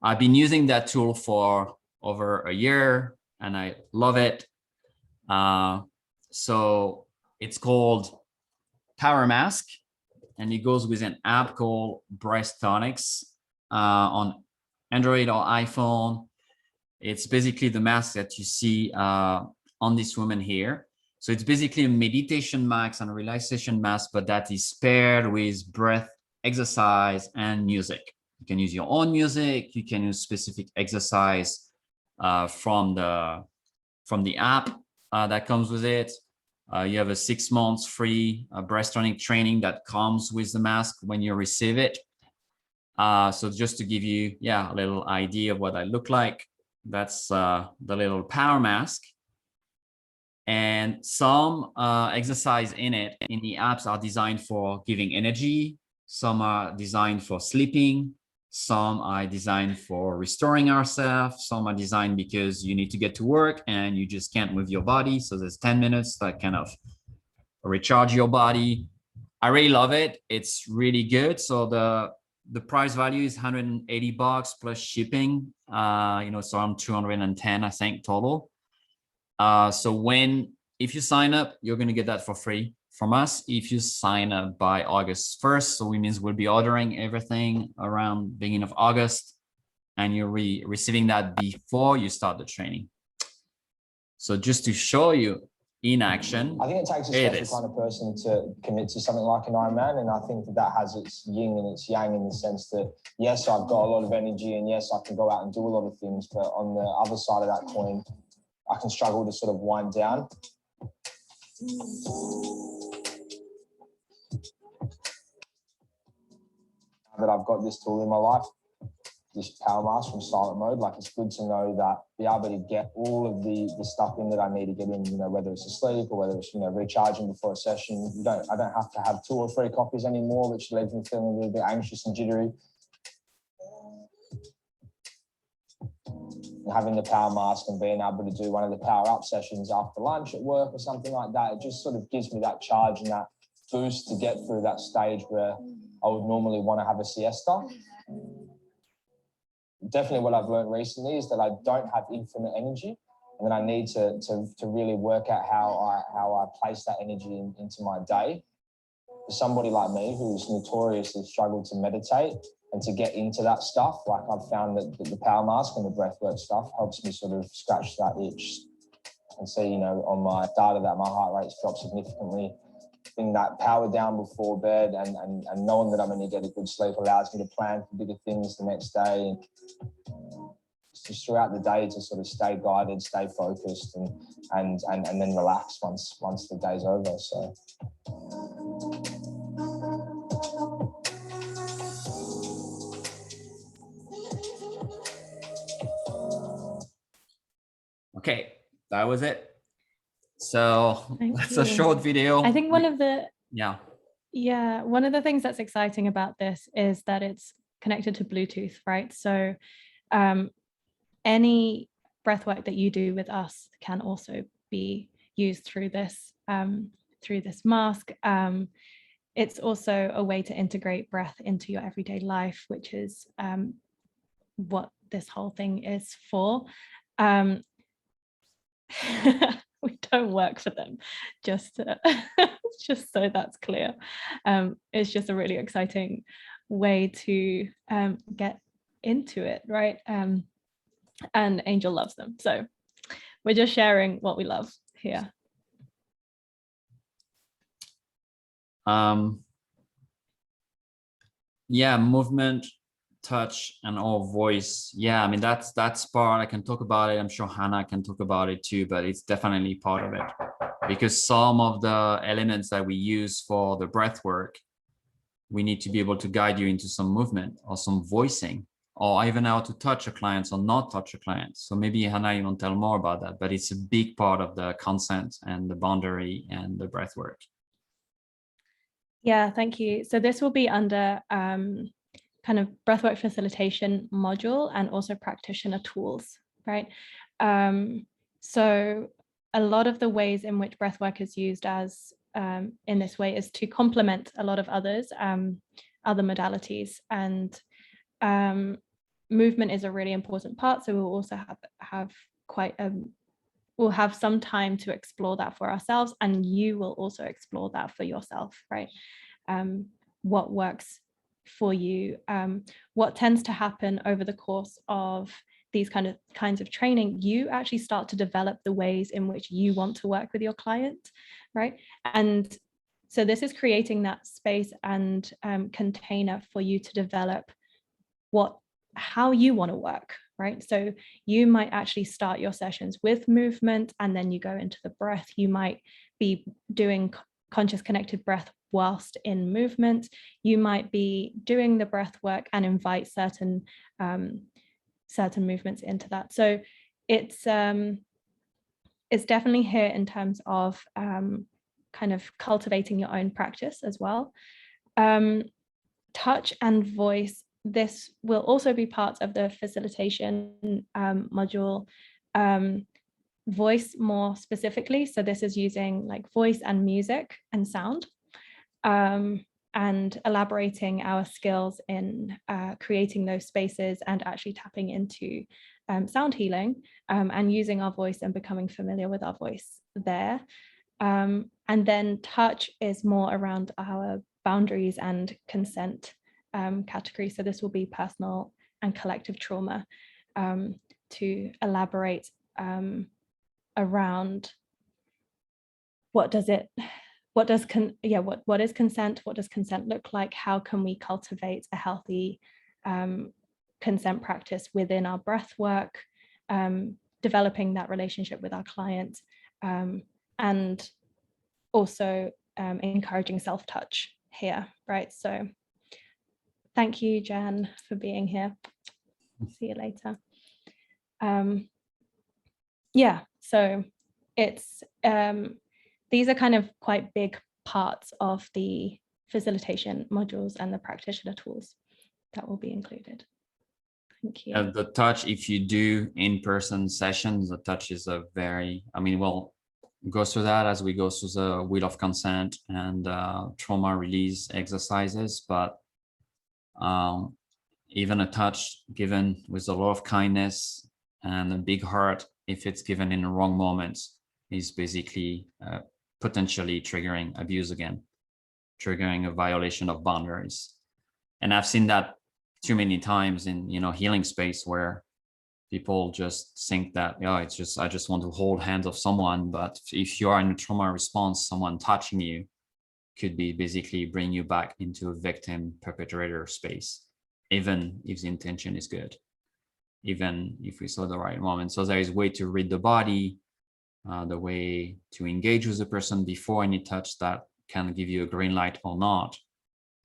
I've been using that tool for over a year and I love it. So it's called Power Mask, and it goes with an app called Breast Tonics on Android or iPhone. It's basically the mask that you see on this woman here. So it's basically a meditation mask and a relaxation mask, but that is paired with breath, exercise, and music. You can use your own music. You can use specific exercise from the app that comes with it. You have a 6 months free breast tonic training that comes with the mask when you receive it. So just to give you, a little idea of what I look like, that's the little power mask. And some exercise in the apps are designed for giving energy. Some are designed for sleeping. Some are designed for restoring ourselves. Some are designed because you need to get to work and you just can't move your body. So there's 10 minutes that kind of recharge your body. I really love it. It's really good. So the price value is $180 plus shipping. It's around 210, I think, total. So if you sign up, you're going to get that for free from us if you sign up by August 1st. So it means we'll be ordering everything around beginning of August, and you're receiving that before you start the training. So just to show you in action, I think it takes a special kind of person to commit to something like an Ironman, and I think that has its yin and its yang in the sense that, yes, I've got a lot of energy and yes, I can go out and do a lot of things, but on the other side of that coin, I can struggle to sort of wind down. Now that I've got this tool in my life, this power mask from Silent Mode, like, it's good to know that be able to get all of the stuff in that I need to get in, whether it's asleep or whether it's, recharging before a session. I don't have to have 2 or 3 coffees anymore, which leaves me feeling a little bit anxious and jittery. Having the power mask and being able to do one of the power up sessions after lunch at work or something like that, it just sort of gives me that charge and that boost to get through that stage where I would normally want to have a siesta. Definitely what I've learned recently is that I don't have infinite energy, and that I need to really work out how I place that energy into my day. for somebody like me who's notoriously struggled to meditate and to get into that stuff, like I've found that the power mask and the breathwork stuff helps me sort of scratch that itch and see, you know, on my data that my heart rate's dropped significantly. Bring that power down before bed and knowing that I'm going to get a good sleep allows me to plan for bigger things the next day. And just throughout the day to sort of stay guided, stay focused, and then relax once the day's over. So. Okay, that was it. So that's you. a short video. I think one of the things that's exciting about this is that it's connected to Bluetooth, right? So any breath work that you do with us can also be used through this mask. It's also a way to integrate breath into your everyday life, which is what this whole thing is for. We don't work for them, just so that's clear. It's just a really exciting way to get into it, right? And Angell loves them, so we're just sharing what we love here. Yeah, movement, touch, and all voice. Yeah, I mean that's part. I can talk about it. I'm sure Hannah can talk about it too, but it's definitely part of it, because some of the elements that we use for the breath work, we need to be able to guide you into some movement or some voicing, or even how to touch a client or not touch a client. So maybe Hannah, you want to tell more about that, but it's a big part of the consent and the boundary and the breath work. Yeah, thank you. So this will be under kind of breathwork facilitation module and also practitioner tools, right? So a lot of the ways in which breathwork is used as in this way is to complement a lot of other modalities, and movement is a really important part. So we'll also have we'll have some time to explore that for ourselves, and you will also explore that for yourself, right? What works for you. What tends to happen over the course of these kinds of training, you actually start to develop the ways in which you want to work with your client, right? And so this is creating that space and container for you to develop how you want to work, right? So you might actually start your sessions with movement and then you go into the breath. You might be doing conscious connected breath whilst in movement. You might be doing the breath work and invite certain movements into that. So it's definitely here in terms of kind of cultivating your own practice as well. Touch and voice, this will also be part of the facilitation module. Voice more specifically, so this is using like voice and music and sound, and elaborating our skills in creating those spaces and actually tapping into sound healing, and using our voice and becoming familiar with our voice there. And then touch is more around our boundaries and consent category. So this will be personal and collective trauma, to elaborate around what is consent, what does consent look like, how can we cultivate a healthy consent practice within our breath work, developing that relationship with our client, and also encouraging self-touch here, right? So thank you, Jen, for being here. See you later. Yeah, so it's these are kind of quite big parts of the facilitation modules and the practitioner tools that will be included. Thank you. The touch, if you do in-person sessions, the touch is a very, I mean, we'll go through that as we go through the wheel of consent and trauma release exercises, but even a touch given with a lot of kindness and a big heart, if it's given in the wrong moments, is basically potentially triggering abuse again. triggering a violation of boundaries. And I've seen that too many times in, healing space, where people just think that, I just want to hold hands of someone. But if you are in a trauma response, someone touching you could be basically bring you back into a victim perpetrator space, even if the intention is good, even if we saw the right moment. So there is a way to read the body, the way to engage with the person before any touch that can give you a green light or not,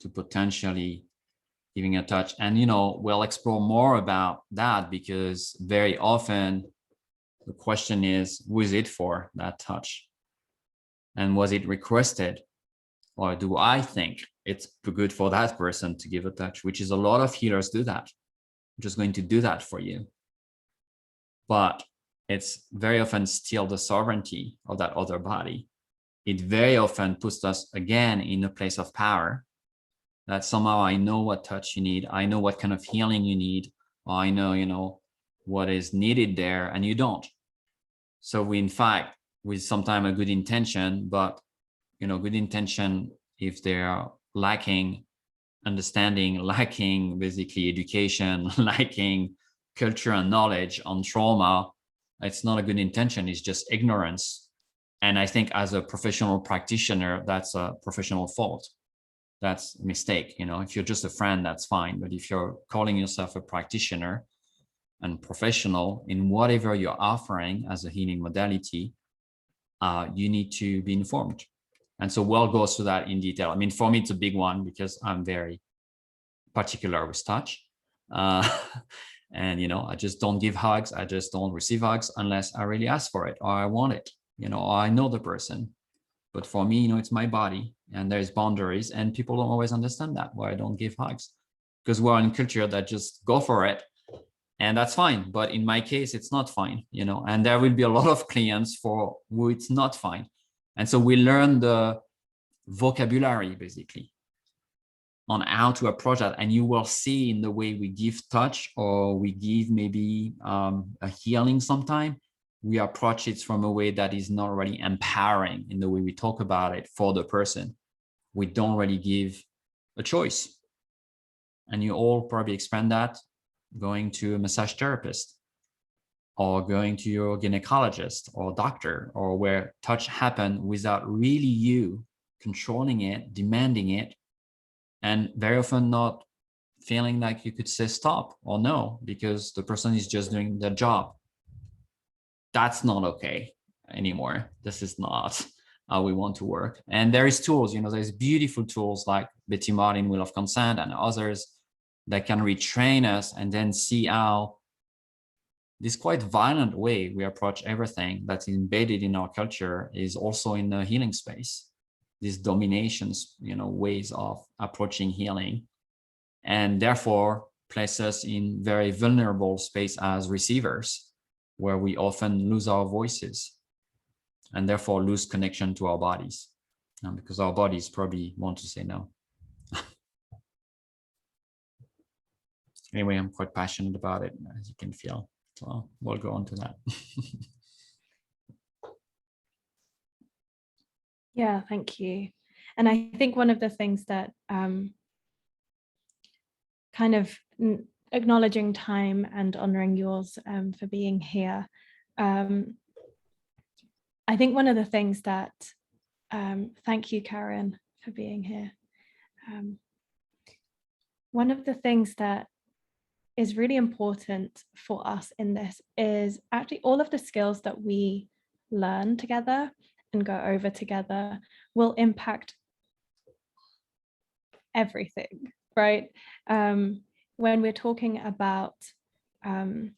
to potentially giving a touch. And, we'll explore more about that, because very often the question is, who is it for, that touch? And was it requested? Or do I think it's good for that person to give a touch? Which is, a lot of healers do that. I'm just going to do that for you. But it's very often still the sovereignty of that other body. It very often puts us again in a place of power, that somehow I know what touch you need, I know what kind of healing you need, or I know, what is needed there, and you don't. So we, in fact, with sometimes a good intention, but good intention, if they're lacking understanding, lacking basically education, lacking culture and knowledge on trauma, it's not a good intention, it's just ignorance. And I think as a professional practitioner, that's a professional fault. That's a mistake. If you're just a friend, that's fine. But if you're calling yourself a practitioner and professional in whatever you're offering as a healing modality, you need to be informed. And so we'll go through that in detail. I mean, for me, it's a big one, because I'm very particular with touch. And, I just don't give hugs. I just don't receive hugs unless I really ask for it, or I want it, or I know the person. But for me, it's my body, and there's boundaries, and people don't always understand that, why I don't give hugs, because we're in culture that just go for it. And that's fine. But in my case, it's not fine, and there will be a lot of clients for who it's not fine. And so we learn the vocabulary basically on how to approach that. And you will see in the way we give touch, or we give maybe a healing sometime, we approach it from a way that is not really empowering in the way we talk about it for the person. We don't really give a choice. And you all probably expand that going to a massage therapist, or going to your gynecologist or doctor, or where touch happens without really you controlling it, demanding it, and very often not feeling like you could say stop or no, because the person is just doing their job. That's not okay anymore. This is not how we want to work. And there is tools, there's beautiful tools like Betty Martin, Wheel of Consent, and others that can retrain us, and then see how this quite violent way we approach everything that's embedded in our culture is also in the healing space. These dominations, ways of approaching healing, and therefore place us in very vulnerable space as receivers, where we often lose our voices and therefore lose connection to our bodies, because our bodies probably want to say no. Anyway, I'm quite passionate about it, as you can feel. So we'll go on to that. Yeah, thank you. And I think one of the things that kind of acknowledging time and honoring yours for being here. I think one of the things that, thank you, Karen, for being here. One of the things that is really important for us in this is actually all of the skills that we learn together and go over together will impact everything, right? When we're talking about the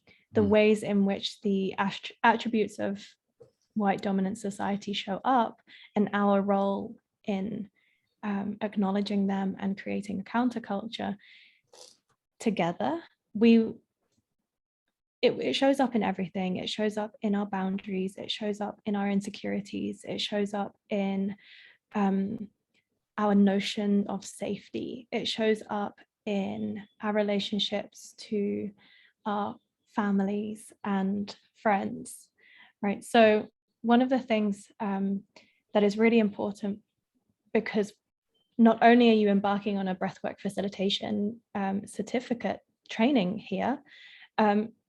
ways in which the attributes of white dominant society show up, and our role in acknowledging them and creating a counterculture together, it shows up in everything. It shows up in our boundaries, it shows up in our insecurities, it shows up in our notion of safety, it shows up in our relationships to our families and friends, right? So one of the things that is really important, because not only are you embarking on a breathwork facilitation certificate training here,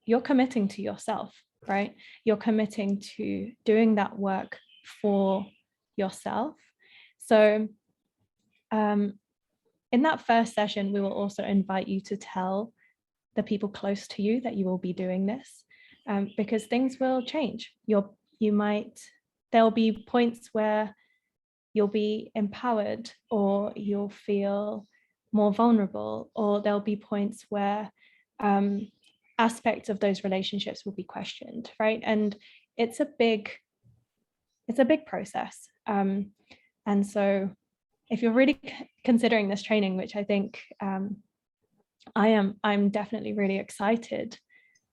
you're committing to yourself, right? You're committing to doing that work for yourself. So in that first session, we will also invite you to tell the people close to you that you will be doing this, because things will change. There'll be points where you'll be empowered, or you'll feel more vulnerable, or there'll be points where aspects of those relationships will be questioned, right? And it's a big process. And so if you're really considering this training, which I think I'm definitely really excited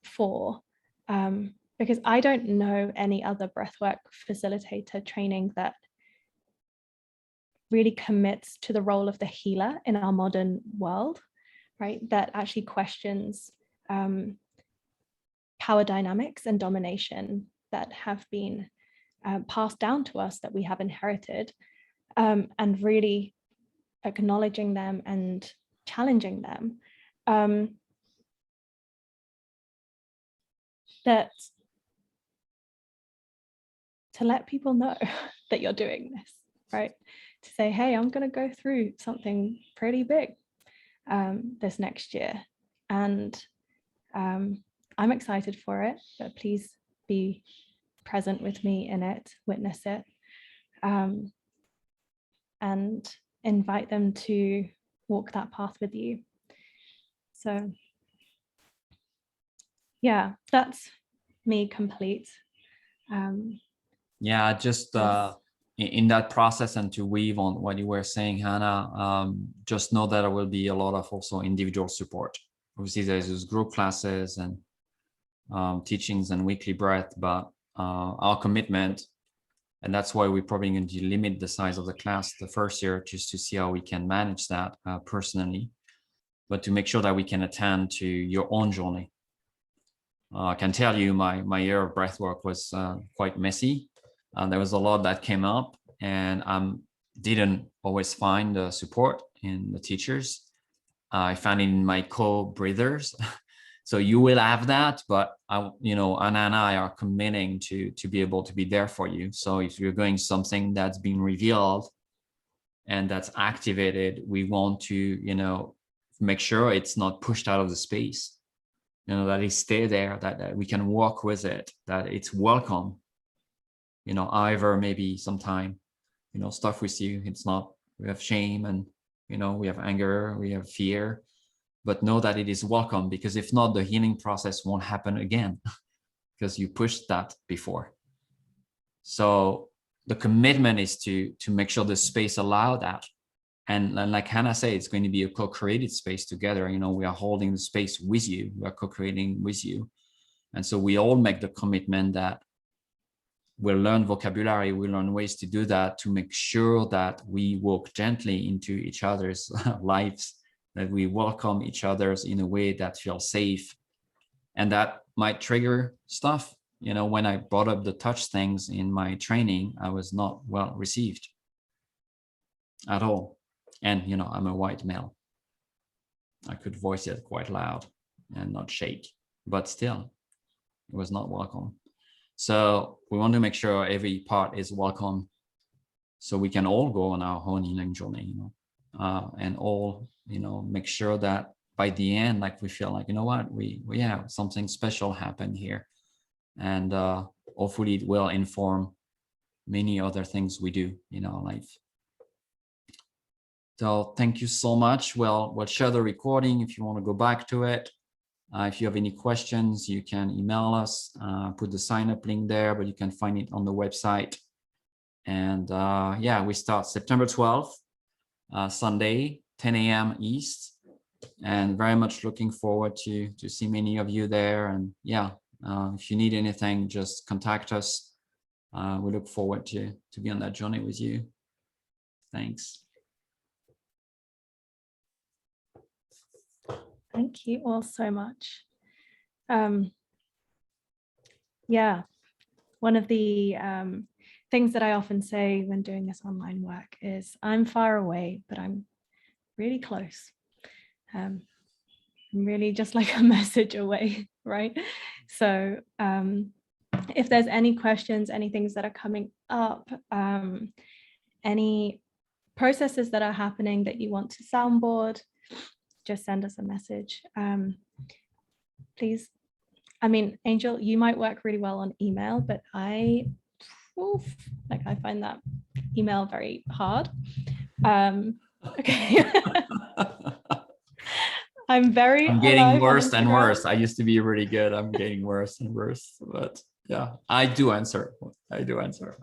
for, because I don't know any other breathwork facilitator training that really commits to the role of the healer in our modern world, right? That actually questions power dynamics and domination that have been passed down to us, that we have inherited, and really acknowledging them and challenging them. That to let people know that you're doing this, right? To say, hey, I'm going to go through something pretty big this next year, and I'm excited for it, but please be present with me in it, witness it, and invite them to walk that path with you. So yeah, that's me complete. Yeah, just in that process, and to weave on what you were saying, Hannah, just know that there will be a lot of also individual support. Obviously, there's those group classes and teachings and weekly breath, but our commitment, and that's why we're probably going to limit the size of the class the first year, just to see how we can manage that personally, but to make sure that we can attend to your own journey. I can tell you my year of breathwork was quite messy. There was a lot that came up, and I didn't always find the support in the teachers. I found it in my co-breathers. So you will have that, but Anna and I are committing to be able to be there for you. So if you're going something that's been revealed and that's activated, we want to, make sure it's not pushed out of the space, that it stay there, that we can walk with it, that it's welcome. However, maybe sometime, stuff with you, it's not, we have shame and, we have anger, we have fear, but know that it is welcome, because if not, the healing process won't happen again because you pushed that before. So the commitment is to make sure the space allow that. And like Hannah said, it's going to be a co-created space together. We are holding the space with you. We are co-creating with you. And so we all make the commitment that we'll learn vocabulary, we'll learn ways to do that, to make sure that we walk gently into each other's lives, that we welcome each other's in a way that feels safe. And that might trigger stuff. When I brought up the touch things in my training, I was not well received at all. And, I'm a white male. I could voice it quite loud and not shake, but still, it was not welcome. So we want to make sure every part is welcome, so we can all go on our own healing journey, and all, make sure that by the end, like, we feel like, what, we have something special happen here. And hopefully it will inform many other things we do in our life. So thank you so much. We'll share the recording if you want to go back to it. If you have any questions, you can email us, put the sign up link there, but you can find it on the website. And we start September 12th, Sunday, 10 a.m. East, and very much looking forward to see many of you there. And if you need anything, just contact us. We look forward to be on that journey with you. Thanks. Thank you all so much. One of the things that I often say when doing this online work is I'm far away, but I'm really close. I'm really just like a message away, right? So if there's any questions, any things that are coming up, any processes that are happening that you want to soundboard, just send us a message. Please. I mean, Angel, you might work really well on email, but I find that email very hard. Okay. I'm getting worse and worse. I used to be really good. I'm getting worse and worse, but yeah, I do answer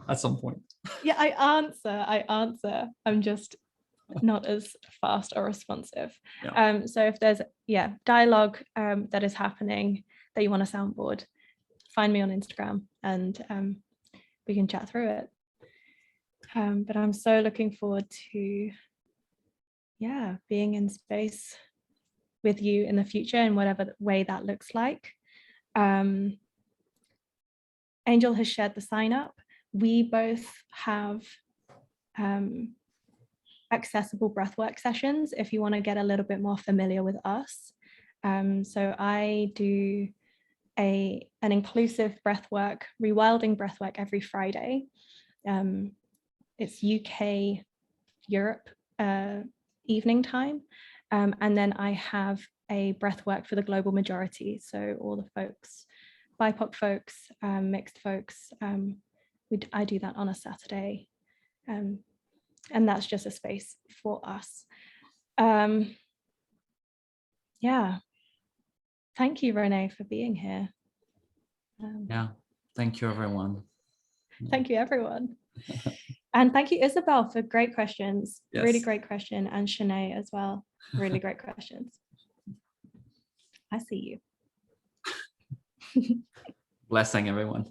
at some point. Yeah, I answer. I'm just not as fast or responsive. Yeah. So if there's dialogue that is happening that you want to soundboard, find me on Instagram and we can chat through it. But I'm so looking forward to being in space with you in the future in whatever way that looks like. Angel has shared the sign up. We both have accessible breathwork sessions if you want to get a little bit more familiar with us. So I do an inclusive breathwork, rewilding breathwork every Friday. It's UK, Europe evening time. And then I have a breathwork for the global majority. So all the folks, BIPOC folks, mixed folks, I do that on a Saturday. And that's just a space for us. Thank you, Renee, for being here. Thank you, everyone. Thank you, everyone. And thank you, Isabel, for great questions. Yes. Really great question. And Shanae as well. Really great questions. I see you. Blessing, everyone.